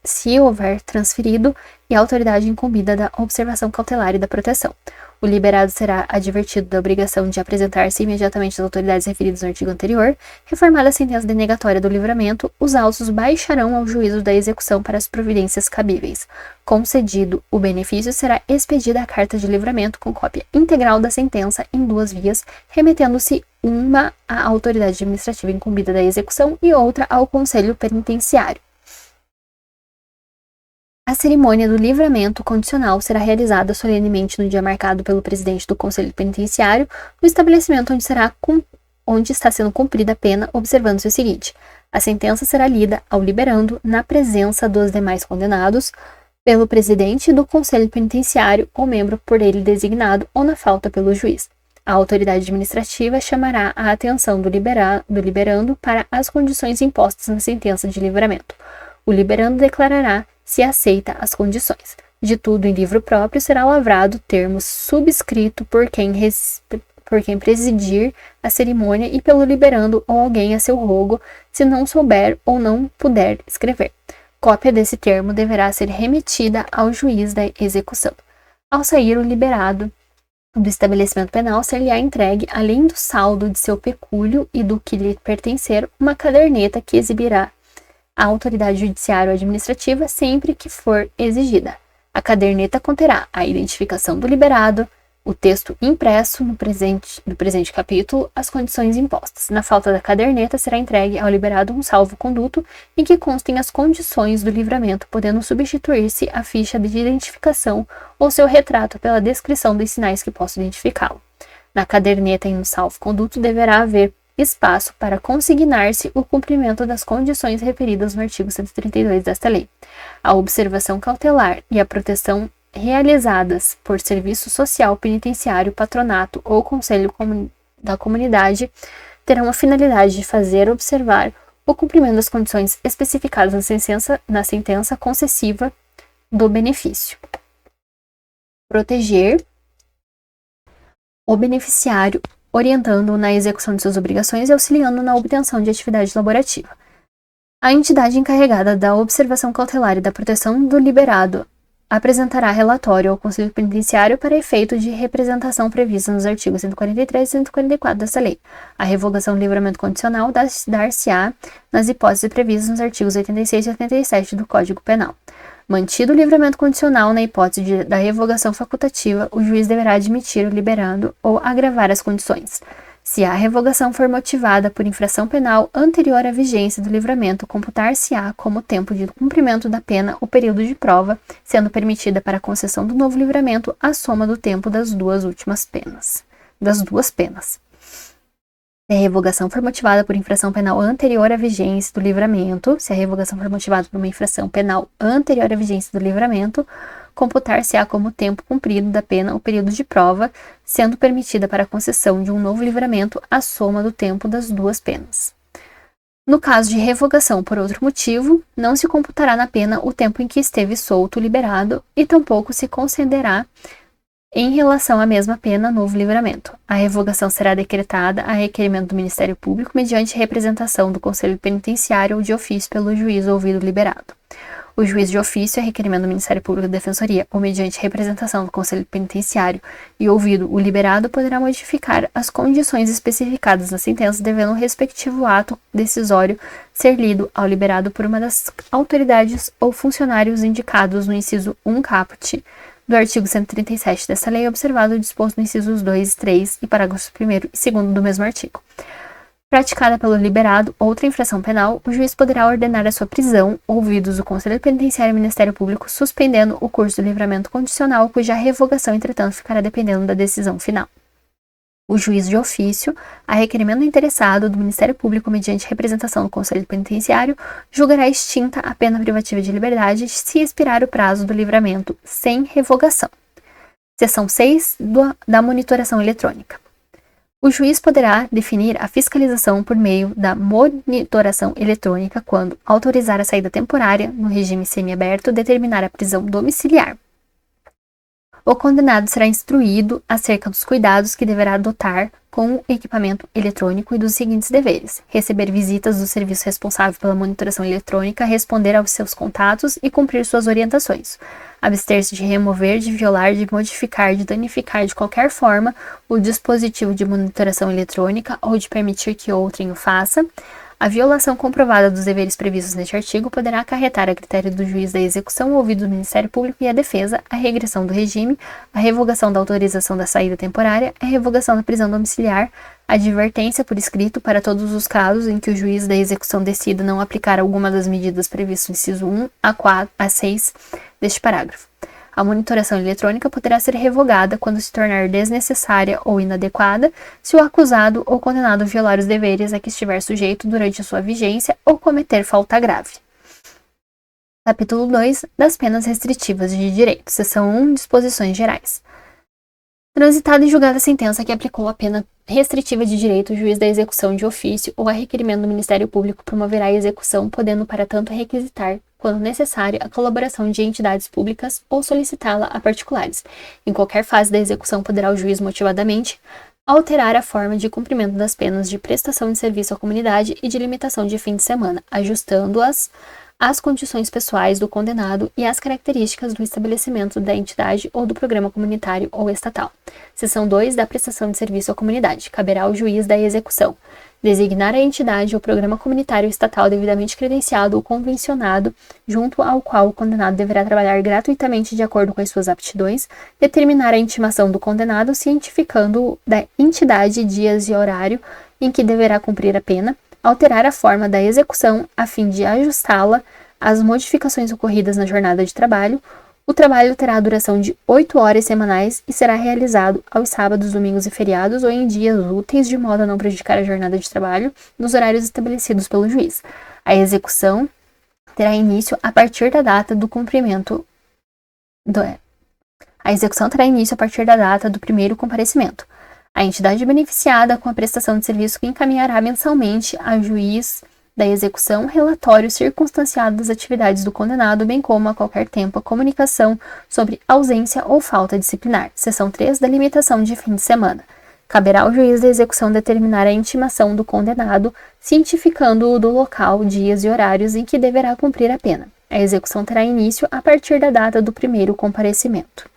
se houver transferido e a autoridade incumbida da observação cautelar e da proteção. O liberado será advertido da obrigação de apresentar-se imediatamente às autoridades referidas no artigo anterior. Reformada a sentença denegatória do livramento, os autos baixarão ao juízo da execução para as providências cabíveis. Concedido o benefício, será expedida a carta de livramento com cópia integral da sentença em 2 vias, remetendo-se uma à autoridade administrativa incumbida da execução e outra ao conselho penitenciário. A cerimônia do livramento condicional será realizada solenemente no dia marcado pelo presidente do Conselho Penitenciário, no estabelecimento onde está sendo cumprida a pena, observando-se o seguinte: a sentença será lida ao liberando, na presença dos demais condenados, pelo presidente do Conselho Penitenciário ou membro por ele designado ou na falta pelo juiz. A autoridade administrativa chamará a atenção do liberando para as condições impostas na sentença de livramento. O liberando declarará se aceita as condições. De tudo em livro próprio será lavrado termo subscrito por quem presidir a cerimônia e pelo liberando ou alguém a seu rogo, se não souber ou não puder escrever. Cópia desse termo deverá ser remetida ao juiz da execução. Ao sair o liberado do estabelecimento penal, ser-lhe-á entregue, além do saldo de seu pecúlio e do que lhe pertencer, uma caderneta que exibirá a autoridade judiciária ou administrativa sempre que for exigida. A caderneta conterá a identificação do liberado, o texto impresso no presente capítulo, as condições impostas. Na falta da caderneta, será entregue ao liberado um salvo-conduto em que constem as condições do livramento, podendo substituir-se a ficha de identificação ou seu retrato pela descrição dos sinais que possam identificá-lo. Na caderneta e no salvo-conduto deverá haver espaço para consignar-se o cumprimento das condições referidas no artigo 132 desta lei. A observação cautelar e a proteção realizadas por serviço social, penitenciário, patronato ou conselho da comunidade terão a finalidade de fazer observar o cumprimento das condições especificadas na sentença concessiva do benefício. Proteger o beneficiário, orientando-o na execução de suas obrigações e auxiliando na obtenção de atividade laborativa. A entidade encarregada da observação cautelar e da proteção do liberado apresentará relatório ao Conselho Penitenciário para efeito de representação prevista nos artigos 143 e 144 desta lei. A revogação do livramento condicional dar-se-á nas hipóteses previstas nos artigos 86 e 87 do Código Penal. Mantido o livramento condicional na hipótese da revogação facultativa, o juiz deverá admitir o liberando ou agravar as condições. Se a revogação for motivada por infração penal anterior à vigência do livramento, computar-se-á como tempo de cumprimento da pena o período de prova, sendo permitida para a concessão do novo livramento a soma do tempo das duas penas. Se a revogação for motivada por infração penal anterior à vigência do livramento, computar-se-á como tempo cumprido da pena o período de prova, sendo permitida para a concessão de um novo livramento a soma do tempo das duas penas. No caso de revogação por outro motivo, não se computará na pena o tempo em que esteve solto ou liberado e tampouco se concederá em relação à mesma pena novo livramento. A revogação será decretada a requerimento do Ministério Público mediante representação do Conselho Penitenciário ou de ofício pelo juiz ouvido liberado. O juiz de ofício, a requerimento do Ministério Público da Defensoria ou mediante representação do Conselho Penitenciário e ouvido o liberado, poderá modificar as condições especificadas na sentença, devendo o respectivo ato decisório ser lido ao liberado por uma das autoridades ou funcionários indicados no inciso 1 caput do artigo 137 dessa lei, observado o disposto nos incisos 2, 3 e parágrafos 1º e 2º do mesmo artigo. Praticada pelo liberado outra infração penal, o juiz poderá ordenar a sua prisão, ouvidos o Conselho Penitenciário e o Ministério Público, suspendendo o curso do livramento condicional, cuja revogação, entretanto, ficará dependendo da decisão final. O juiz de ofício, a requerimento do interessado do Ministério Público mediante representação do Conselho Penitenciário, julgará extinta a pena privativa de liberdade se expirar o prazo do livramento sem revogação. Seção 6 da monitoração eletrônica. O juiz poderá definir a fiscalização por meio da monitoração eletrônica quando autorizar a saída temporária, no regime semiaberto, determinar a prisão domiciliar. O condenado será instruído acerca dos cuidados que deverá adotar com o equipamento eletrônico e dos seguintes deveres: receber visitas do serviço responsável pela monitoração eletrônica, responder aos seus contatos e cumprir suas orientações. Abster-se de remover, de violar, de modificar, de danificar de qualquer forma o dispositivo de monitoração eletrônica ou de permitir que outrem o faça. A violação comprovada dos deveres previstos neste artigo poderá acarretar, a critério do juiz da execução, ouvido do Ministério Público e a defesa, a regressão do regime, a revogação da autorização da saída temporária, a revogação da prisão domiciliar, a advertência por escrito para todos os casos em que o juiz da execução decida não aplicar alguma das medidas previstas no inciso 1 a 4 a 6 deste parágrafo. A monitoração eletrônica poderá ser revogada quando se tornar desnecessária ou inadequada, se o acusado ou condenado violar os deveres a que estiver sujeito durante a sua vigência ou cometer falta grave. Capítulo 2 das penas restritivas de direito. Seção 1. Disposições gerais. Transitada e julgada a sentença que aplicou a pena restritiva de direito, o juiz da execução de ofício ou a requerimento do Ministério Público promoverá a execução, podendo para tanto requisitar, quando necessário, a colaboração de entidades públicas ou solicitá-la a particulares. Em qualquer fase da execução, poderá o juiz motivadamente alterar a forma de cumprimento das penas de prestação de serviço à comunidade e de limitação de fim de semana, ajustando-as às condições pessoais do condenado e às características do estabelecimento da entidade ou do programa comunitário ou estatal. Seção 2 da prestação de serviço à comunidade. Caberá ao juiz da execução designar a entidade ou programa comunitário estatal devidamente credenciado ou convencionado, junto ao qual o condenado deverá trabalhar gratuitamente de acordo com as suas aptidões, determinar a intimação do condenado, cientificando-o da entidade, dias e horário em que deverá cumprir a pena, alterar a forma da execução a fim de ajustá-la às modificações ocorridas na jornada de trabalho. O trabalho terá a duração de 8 horas semanais e será realizado aos sábados, domingos e feriados ou em dias úteis, de modo a não prejudicar a jornada de trabalho, nos horários estabelecidos pelo juiz. A execução terá início a partir da data do cumprimento A execução terá início a partir da data do primeiro comparecimento. A entidade beneficiada com a prestação de serviço encaminhará mensalmente ao juiz da execução relatório circunstanciado das atividades do condenado, bem como a qualquer tempo a comunicação sobre ausência ou falta disciplinar. Seção 3 da limitação de fim de semana. Caberá ao juiz da execução determinar a intimação do condenado, cientificando-o do local, dias e horários em que deverá cumprir a pena. A execução terá início a partir da data do primeiro comparecimento.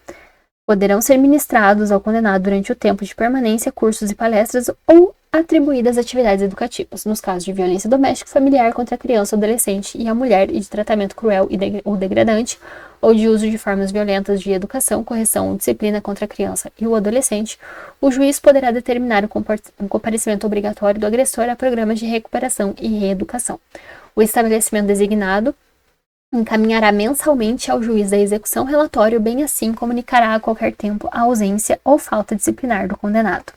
Poderão ser ministrados ao condenado durante o tempo de permanência cursos e palestras ou atribuídas atividades educativas, nos casos de violência doméstica e familiar contra a criança, adolescente e a mulher e de tratamento cruel ou degradante, ou de uso de formas violentas de educação, correção ou disciplina contra a criança e o adolescente, o juiz poderá determinar o comparecimento obrigatório do agressor a programas de recuperação e reeducação. O estabelecimento designado encaminhará mensalmente ao juiz da execução relatório, bem assim comunicará a qualquer tempo a ausência ou falta disciplinar do condenado.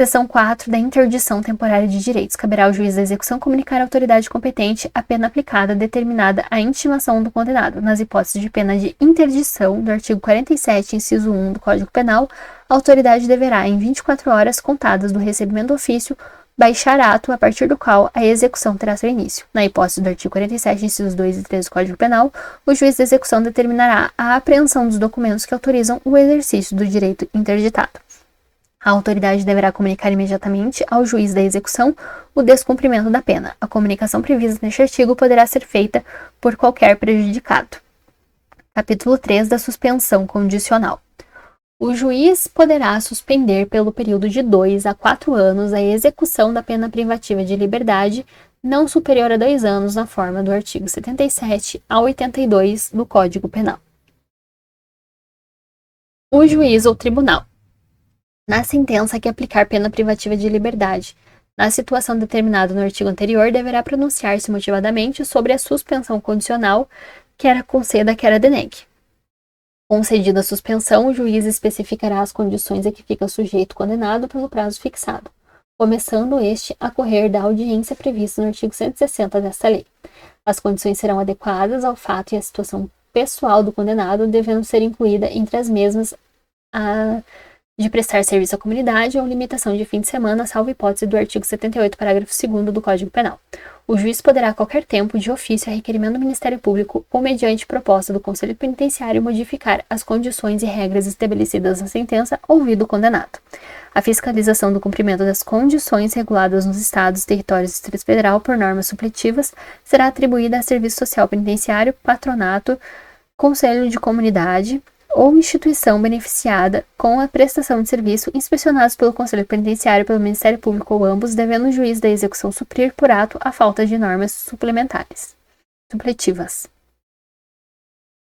Seção 4 da interdição temporária de direitos. Caberá ao juiz da execução comunicar à autoridade competente a pena aplicada determinada à intimação do condenado. Nas hipóteses de pena de interdição do artigo 47, inciso 1 do Código Penal, a autoridade deverá, em 24 horas contadas do recebimento do ofício, baixar ato a partir do qual a execução terá seu início. Na hipótese do artigo 47, incisos 2 e 3 do Código Penal, o juiz da execução determinará a apreensão dos documentos que autorizam o exercício do direito interditado. A autoridade deverá comunicar imediatamente ao juiz da execução o descumprimento da pena. A comunicação prevista neste artigo poderá ser feita por qualquer prejudicado. Capítulo 3 da suspensão condicional. O juiz poderá suspender pelo período de 2 a 4 anos a execução da pena privativa de liberdade não superior a 2 anos na forma do artigo 77 a 82 do Código Penal. O juiz ou tribunal, na sentença que aplicar pena privativa de liberdade, na situação determinada no artigo anterior, deverá pronunciar-se motivadamente sobre a suspensão condicional, quer conceda, quer denegue. Concedida a suspensão, o juiz especificará as condições a que fica sujeito o condenado pelo prazo fixado, começando este a correr da audiência prevista no artigo 160 desta lei. As condições serão adequadas ao fato e à situação pessoal do condenado, devendo ser incluída entre as mesmas a de prestar serviço à comunidade ou limitação de fim de semana, salvo hipótese do artigo 78, parágrafo 2º do Código Penal. O juiz poderá a qualquer tempo, de ofício, a requerimento do Ministério Público ou mediante proposta do Conselho Penitenciário, modificar as condições e regras estabelecidas na sentença, ouvido o condenado. A fiscalização do cumprimento das condições reguladas nos estados e territórios do Distrito Federal por normas supletivas será atribuída a Serviço Social Penitenciário, patronato, Conselho de Comunidade ou instituição beneficiada com a prestação de serviço inspecionados pelo Conselho Penitenciário, pelo Ministério Público ou ambos, devendo o juiz da execução suprir por ato a falta de normas supletivas.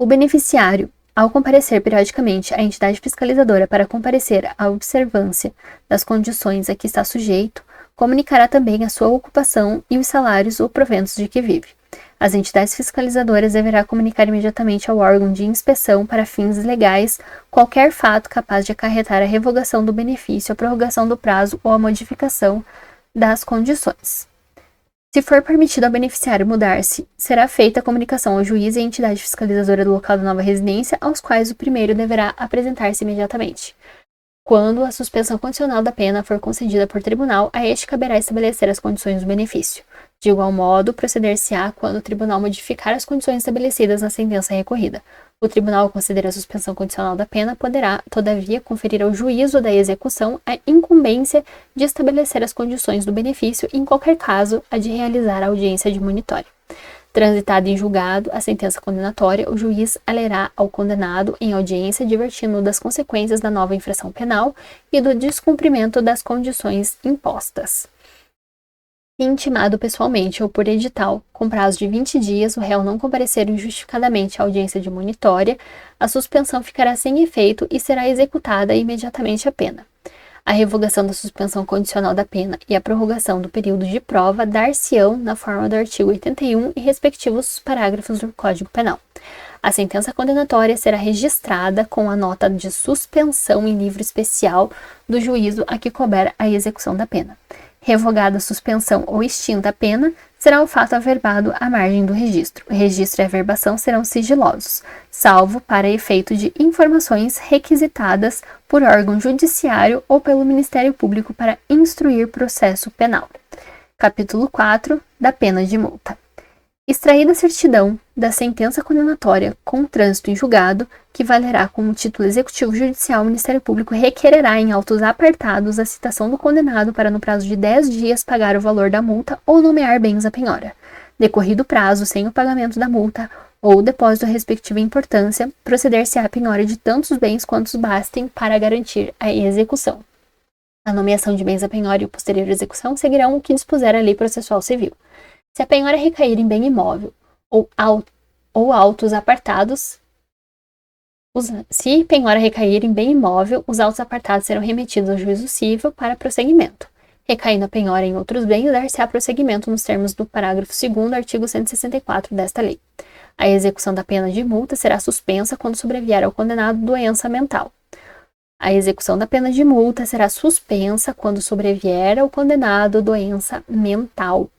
O beneficiário, ao comparecer periodicamente à entidade fiscalizadora para comparecer à observância das condições a que está sujeito, comunicará também a sua ocupação e os salários ou proventos de que vive. As entidades fiscalizadoras deverá comunicar imediatamente ao órgão de inspeção para fins legais qualquer fato capaz de acarretar a revogação do benefício, a prorrogação do prazo ou a modificação das condições. Se for permitido ao beneficiário mudar-se, será feita a comunicação ao juiz e à entidade fiscalizadora do local da nova residência, aos quais o primeiro deverá apresentar-se imediatamente. Quando a suspensão condicional da pena for concedida por tribunal, a este caberá estabelecer as condições do benefício. De igual modo, proceder-se-á quando o tribunal modificar as condições estabelecidas na sentença recorrida. O tribunal, ao conceder a suspensão condicional da pena, poderá, todavia, conferir ao juízo da execução a incumbência de estabelecer as condições do benefício e, em qualquer caso, a de realizar a audiência admonitória. Transitada em julgado a sentença condenatória, o juiz lerá ao condenado em audiência, divertindo-o das consequências da nova infração penal e do descumprimento das condições impostas. Intimado pessoalmente ou por edital, com prazo de 20 dias, o réu não comparecer injustificadamente à audiência admonitória, a suspensão ficará sem efeito e será executada imediatamente a pena. A revogação da suspensão condicional da pena e a prorrogação do período de prova dar-se-ão na forma do artigo 81 e respectivos parágrafos do Código Penal. A sentença condenatória será registrada com a nota de suspensão em livro especial do juízo a que couber a execução da pena. Revogada a suspensão ou extinta a pena, será o fato averbado à margem do registro. O registro e a averbação serão sigilosos, salvo para efeito de informações requisitadas por órgão judiciário ou pelo Ministério Público para instruir processo penal. Capítulo 4 da pena de multa. Extraída a certidão da sentença condenatória com trânsito em julgado, que valerá como título executivo judicial, o Ministério Público requererá em autos apartados a citação do condenado para, no prazo de 10 dias, pagar o valor da multa ou nomear bens à penhora. Decorrido o prazo sem o pagamento da multa ou o depósito da respectiva importância, proceder-se à penhora de tantos bens quantos bastem para garantir a execução. A nomeação de bens à penhora e a posterior execução seguirão o que dispuser a lei processual civil. Se a penhora recair em bem imóvel ou autos apartados, se penhora recair em bem imóvel, os autos apartados serão remetidos ao juízo civil para prosseguimento. Recaindo a penhora em outros bens, dar-se-á prosseguimento nos termos do parágrafo 2º, artigo 164 desta lei. A execução da pena de multa será suspensa quando sobrevier ao condenado doença mental. A execução da pena de multa será suspensa quando sobrevier ao condenado doença mental.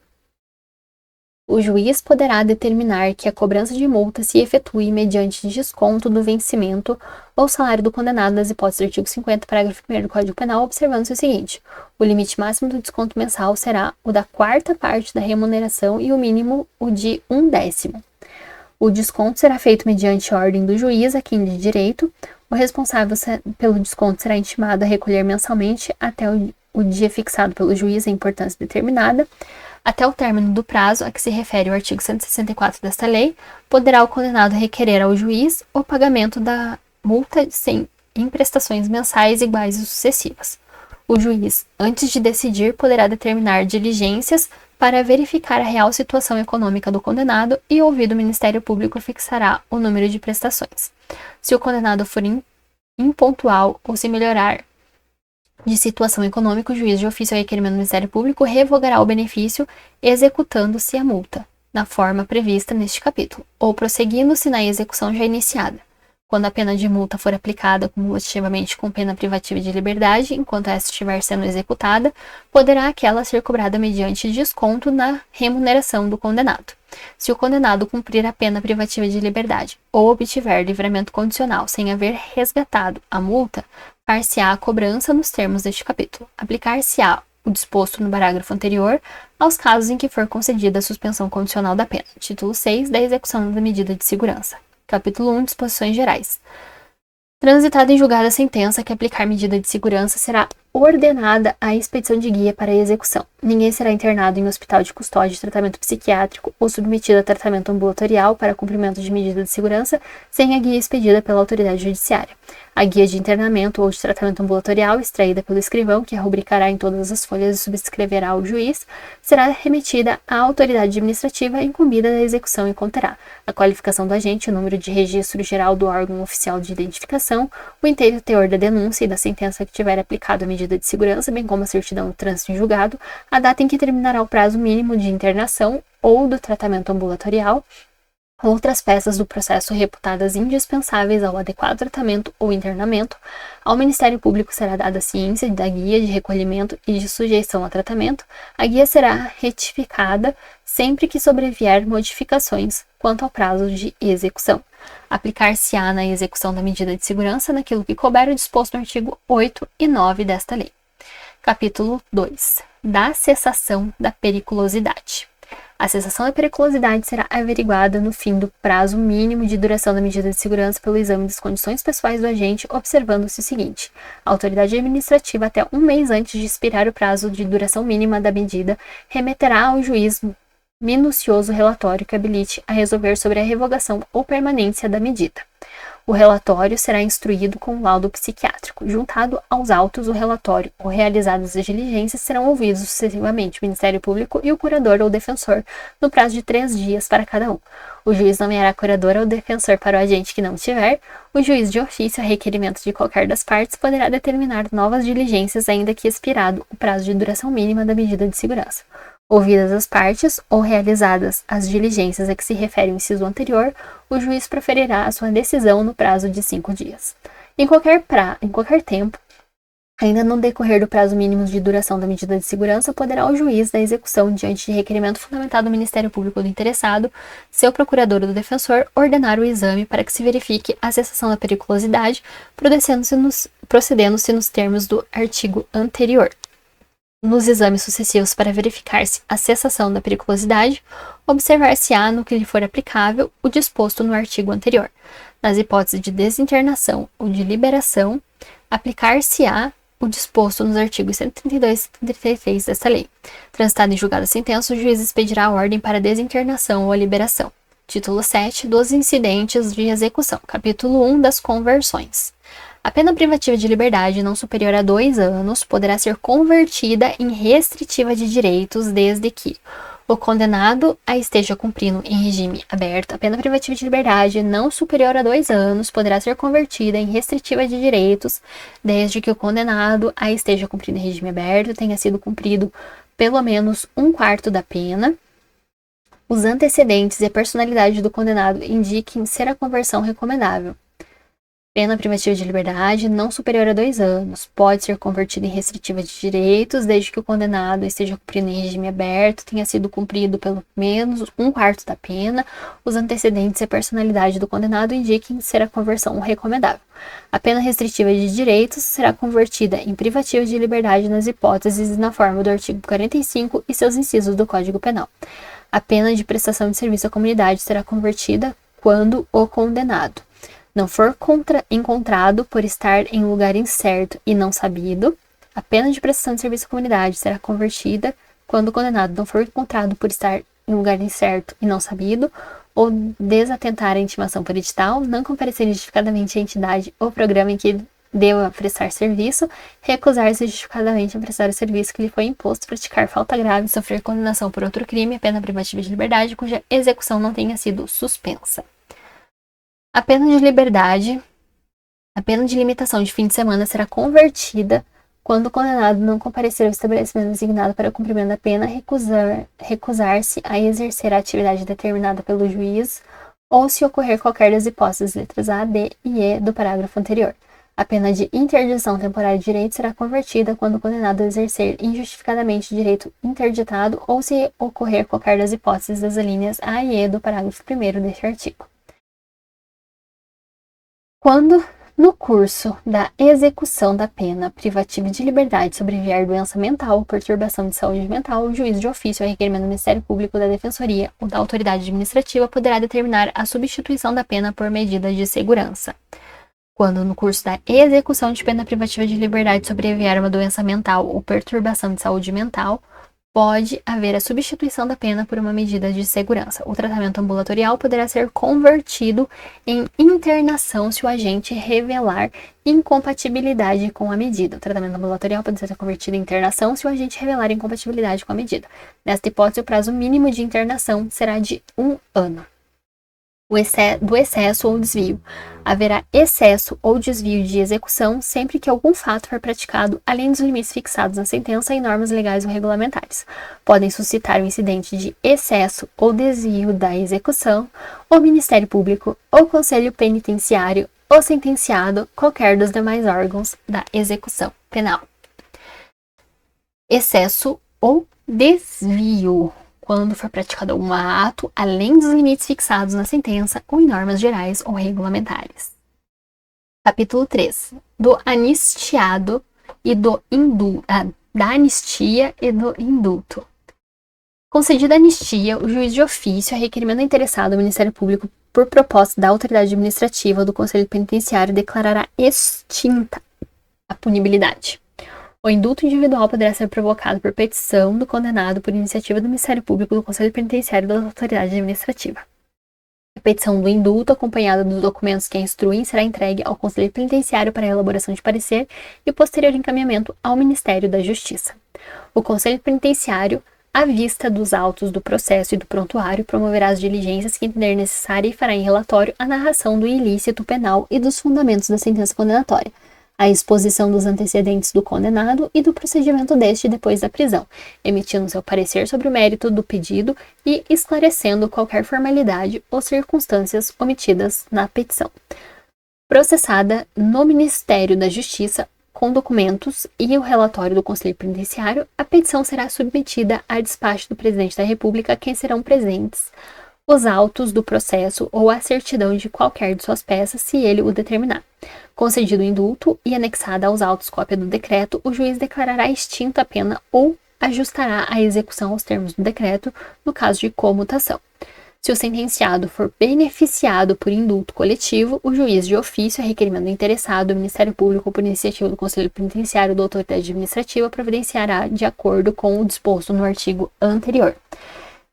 O juiz poderá determinar que a cobrança de multa se efetue mediante desconto do vencimento ou salário do condenado nas hipóteses do artigo 50, parágrafo 1º do Código Penal, observando-se o seguinte: o limite máximo do desconto mensal será o da quarta parte da remuneração e o mínimo o de 1/10. O desconto será feito mediante ordem do juiz a quem de direito. O responsável pelo desconto será intimado a recolher mensalmente até o dia fixado pelo juiz em importância determinada. Até o término do prazo a que se refere o artigo 164 desta lei, poderá o condenado requerer ao juiz o pagamento da multa em prestações mensais iguais e sucessivas. O juiz, antes de decidir, poderá determinar diligências para verificar a real situação econômica do condenado e, ouvido o Ministério Público, fixará o número de prestações. Se o condenado for impontual ou se melhorar de situação econômica, o juiz de ofício ao requerimento do Ministério Público revogará o benefício, executando-se a multa, na forma prevista neste capítulo, ou prosseguindo-se na execução já iniciada. Quando a pena de multa for aplicada cumulativamente com pena privativa de liberdade, enquanto esta estiver sendo executada, poderá aquela ser cobrada mediante desconto na remuneração do condenado. Se o condenado cumprir a pena privativa de liberdade ou obtiver livramento condicional sem haver resgatado a multa, far-se-á a cobrança nos termos deste capítulo. Aplicar-se-á o disposto no parágrafo anterior aos casos em que for concedida a suspensão condicional da pena. Título 6 da execução da medida de segurança. Capítulo 1. Disposições gerais. Transitada em julgada a sentença que aplicar medida de segurança, será ordenada a expedição de guia para a execução. Ninguém será internado em hospital de custódia de tratamento psiquiátrico ou submetido a tratamento ambulatorial para cumprimento de medida de segurança sem a guia expedida pela autoridade judiciária. A guia de internamento ou de tratamento ambulatorial, extraída pelo escrivão, que a rubricará em todas as folhas e subscreverá ao juiz, será remetida à autoridade administrativa incumbida da execução e conterá a qualificação do agente, o número de registro geral do órgão oficial de identificação, o inteiro teor da denúncia e da sentença que tiver aplicado a medida de segurança, bem como a certidão de trânsito em julgado, a data em que terminará o prazo mínimo de internação ou do tratamento ambulatorial, outras peças do processo reputadas indispensáveis ao adequado tratamento ou internamento. Ao Ministério Público será dada ciência da guia de recolhimento e de sujeição a tratamento. A guia será retificada sempre que sobrevier modificações quanto ao prazo de execução. Aplicar-se-á na execução da medida de segurança naquilo que couber o disposto no artigo 8 e 9 desta lei. Capítulo 2. Da cessação da periculosidade. A cessação da periculosidade será averiguada no fim do prazo mínimo de duração da medida de segurança pelo exame das condições pessoais do agente, observando-se o seguinte: a autoridade administrativa, até um mês antes de expirar o prazo de duração mínima da medida, remeterá ao juiz minucioso relatório que habilite a resolver sobre a revogação ou permanência da medida. O relatório será instruído com laudo psiquiátrico. Juntado aos autos, o relatório ou realizadas as diligências serão ouvidos sucessivamente o Ministério Público e o curador ou defensor no prazo de 3 dias para cada um. O juiz nomeará curador ou defensor para o agente que não tiver. O juiz de ofício, a requerimento de qualquer das partes, poderá determinar novas diligências ainda que expirado o prazo de duração mínima da medida de segurança. Ouvidas as partes ou realizadas as diligências a que se refere o inciso anterior, o juiz proferirá a sua decisão no prazo de 5 dias. Em qualquer tempo, ainda no decorrer do prazo mínimo de duração da medida de segurança, poderá o juiz da execução, diante de requerimento fundamentado do Ministério Público do interessado, seu procurador ou do defensor, ordenar o exame para que se verifique a cessação da periculosidade, procedendo-se nos termos do artigo anterior. Nos exames sucessivos para verificar-se a cessação da periculosidade, observar-se-á, no que lhe for aplicável, o disposto no artigo anterior. Nas hipóteses de desinternação ou de liberação, aplicar-se-á o disposto nos artigos 132 e 133 desta lei. Transitada em julgada a sentença, o juiz expedirá a ordem para desinternação ou a liberação. Título 7 dos incidentes de execução. Capítulo 1 das conversões. A pena privativa de liberdade não superior a 2 anos poderá ser convertida em restritiva de direitos desde que o condenado a esteja cumprindo em regime aberto. A pena privativa de liberdade não superior a 2 anos poderá ser convertida em restritiva de direitos desde que o condenado a esteja cumprindo em regime aberto tenha sido cumprido pelo menos 1/4 da pena. Os antecedentes e a personalidade do condenado indiquem ser a conversão recomendável. Pena privativa de liberdade não superior a 2 anos. Pode ser convertida em restritiva de direitos, desde que o condenado esteja cumprindo em regime aberto, tenha sido cumprido pelo menos 1/4 da pena, os antecedentes e a personalidade do condenado indiquem ser a conversão recomendável. A pena restritiva de direitos será convertida em privativa de liberdade nas hipóteses e na forma do artigo 45 e seus incisos do Código Penal. A pena de prestação de serviço à comunidade será convertida quando o condenado não for encontrado por estar em lugar incerto e não sabido. A pena de prestação de serviço à comunidade será convertida quando o condenado não for encontrado por estar em lugar incerto e não sabido, ou desatentar à intimação por edital, não comparecer justificadamente à entidade ou programa em que deva prestar serviço, recusar-se justificadamente a prestar o serviço que lhe foi imposto, praticar falta grave, sofrer condenação por outro crime, pena privativa de liberdade cuja execução não tenha sido suspensa. A pena de liberdade, a pena de limitação de fim de semana será convertida quando o condenado não comparecer ao estabelecimento designado para o cumprimento da pena, recusar-se a exercer a atividade determinada pelo juiz, ou se ocorrer qualquer das hipóteses letras A, D e E do parágrafo anterior. A pena de interdição temporária de direito será convertida quando o condenado exercer injustificadamente direito interditado, ou se ocorrer qualquer das hipóteses das alíneas A e E do parágrafo 1º deste artigo. Quando, no curso da execução da pena privativa de liberdade, sobrevier doença mental ou perturbação de saúde mental, o juiz de ofício, a requerimento do Ministério Público, da Defensoria ou da autoridade administrativa, poderá determinar a substituição da pena por medida de segurança. Quando, no curso da execução de pena privativa de liberdade, sobrevier uma doença mental ou perturbação de saúde mental, pode haver a substituição da pena por uma medida de segurança. O tratamento ambulatorial poderá ser convertido em internação se o agente revelar incompatibilidade com a medida. O tratamento ambulatorial pode ser convertido em internação se o agente revelar incompatibilidade com a medida. Nesta hipótese, o prazo mínimo de internação será de 1 ano. Do excesso ou desvio. Haverá excesso ou desvio de execução sempre que algum fato for praticado além dos limites fixados na sentença e normas legais ou regulamentares. Podem suscitar o incidente de excesso ou desvio da execução o Ministério Público, o Conselho Penitenciário, o sentenciado, qualquer dos demais órgãos da execução penal. Excesso ou desvio. Quando for praticado algum ato além dos limites fixados na sentença ou em normas gerais ou regulamentares. Capítulo 3. Do anistiado e do indulto. Da anistia e do indulto. Concedida a anistia, o juiz de ofício, a requerimento interessado ao Ministério Público por proposta da autoridade administrativa ou do Conselho Penitenciário, declarará extinta a punibilidade. O indulto individual poderá ser provocado por petição do condenado por iniciativa do Ministério Público, do Conselho Penitenciário ou da autoridade administrativa. A petição do indulto, acompanhada dos documentos que a instruem, será entregue ao Conselho Penitenciário para a elaboração de parecer e posterior encaminhamento ao Ministério da Justiça. O Conselho Penitenciário, à vista dos autos do processo e do prontuário, promoverá as diligências que entender necessária e fará em relatório a narração do ilícito penal e dos fundamentos da sentença condenatória, a exposição dos antecedentes do condenado e do procedimento deste depois da prisão, emitindo seu parecer sobre o mérito do pedido e esclarecendo qualquer formalidade ou circunstâncias omitidas na petição. Processada no Ministério da Justiça, com documentos e o relatório do Conselho Penitenciário, a petição será submetida a despacho do Presidente da República, a quem serão presentes os autos do processo ou a certidão de qualquer de suas peças, se ele o determinar. Concedido o indulto e anexada aos autos cópia do decreto, o juiz declarará extinta a pena ou ajustará a execução aos termos do decreto, no caso de comutação. Se o sentenciado for beneficiado por indulto coletivo, o juiz de ofício, a requerimento do interessado, o Ministério Público, por iniciativa do Conselho Penitenciário ou da autoridade administrativa, providenciará de acordo com o disposto no artigo anterior.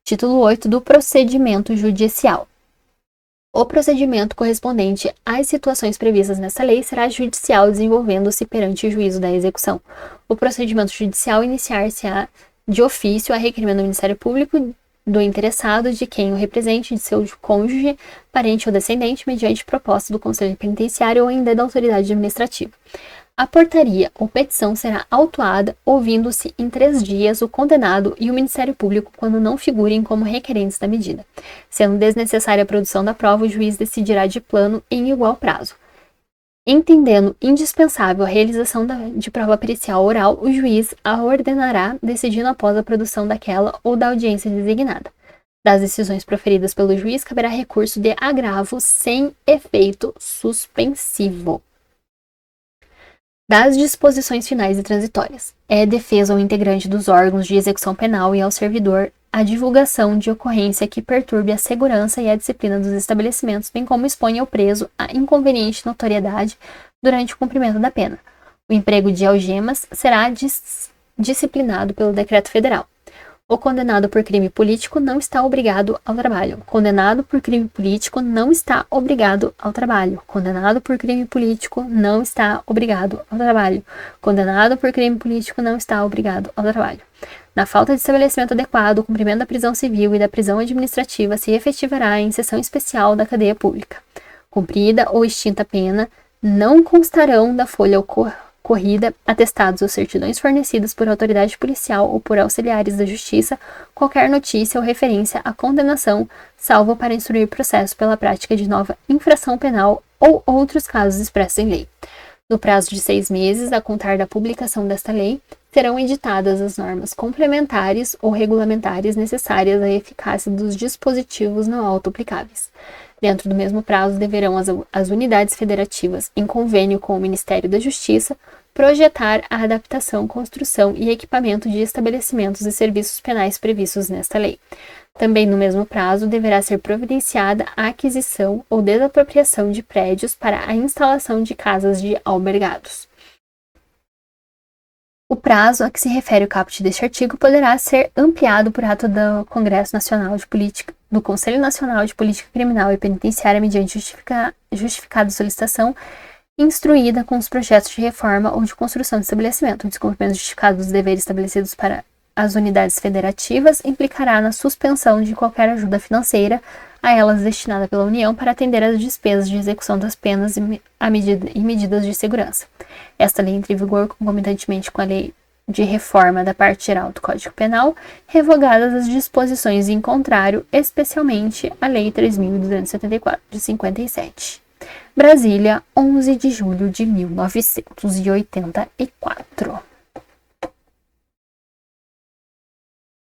Título 8 do Procedimento Judicial. O procedimento correspondente às situações previstas nesta lei será judicial, desenvolvendo-se perante o juízo da execução. O procedimento judicial iniciar-se-á de ofício a requerimento do Ministério Público, do interessado, de quem o represente, de seu cônjuge, parente ou descendente, mediante proposta do Conselho Penitenciário ou ainda da autoridade administrativa. A portaria ou petição será autuada, ouvindo-se em 3 dias o condenado e o Ministério Público quando não figurem como requerentes da medida. Sendo desnecessária a produção da prova, o juiz decidirá de plano em igual prazo. Entendendo indispensável a realização de prova pericial oral, o juiz a ordenará, decidindo após a produção daquela ou da audiência designada. Das decisões proferidas pelo juiz, caberá recurso de agravo sem efeito suspensivo. Das disposições finais e transitórias. É defesa ao integrante dos órgãos de execução penal e ao servidor a divulgação de ocorrência que perturbe a segurança e a disciplina dos estabelecimentos, bem como exponha o preso a inconveniente notoriedade durante o cumprimento da pena. O emprego de algemas será disciplinado pelo decreto federal. O condenado por crime político não está obrigado ao trabalho. Condenado por crime político não está obrigado ao trabalho. Condenado por crime político não está obrigado ao trabalho. Condenado por crime político não está obrigado ao trabalho. Na falta de estabelecimento adequado, o cumprimento da prisão civil e da prisão administrativa se efetivará em sessão especial da cadeia pública. Cumprida ou extinta a pena, não constarão da folha corrida, atestados ou certidões fornecidos por autoridade policial ou por auxiliares da justiça, qualquer notícia ou referência à condenação, salvo para instruir processo pela prática de nova infração penal ou outros casos expressos em lei. No prazo de 6 meses, a contar da publicação desta lei, serão editadas as normas complementares ou regulamentares necessárias à eficácia dos dispositivos no auto aplicáveis. Dentro do mesmo prazo, deverão as unidades federativas, em convênio com o Ministério da Justiça, projetar a adaptação, construção e equipamento de estabelecimentos e serviços penais previstos nesta lei. Também no mesmo prazo, deverá ser providenciada a aquisição ou desapropriação de prédios para a instalação de casas de albergados. O prazo a que se refere o caput deste artigo poderá ser ampliado por ato do Congresso Nacional de Política, do Conselho Nacional de Política Criminal e Penitenciária mediante justificada solicitação instruída com os projetos de reforma ou de construção de estabelecimento. O descumprimento justificado dos deveres estabelecidos para as unidades federativas implicará na suspensão de qualquer ajuda financeira a elas destinada pela União para atender às despesas de execução das penas e medidas de segurança. Esta lei entra em vigor concomitantemente com a lei de reforma da parte geral do Código Penal, revogadas as disposições em contrário, especialmente a Lei 3.274, de 57. Brasília, 11 de julho de 1984.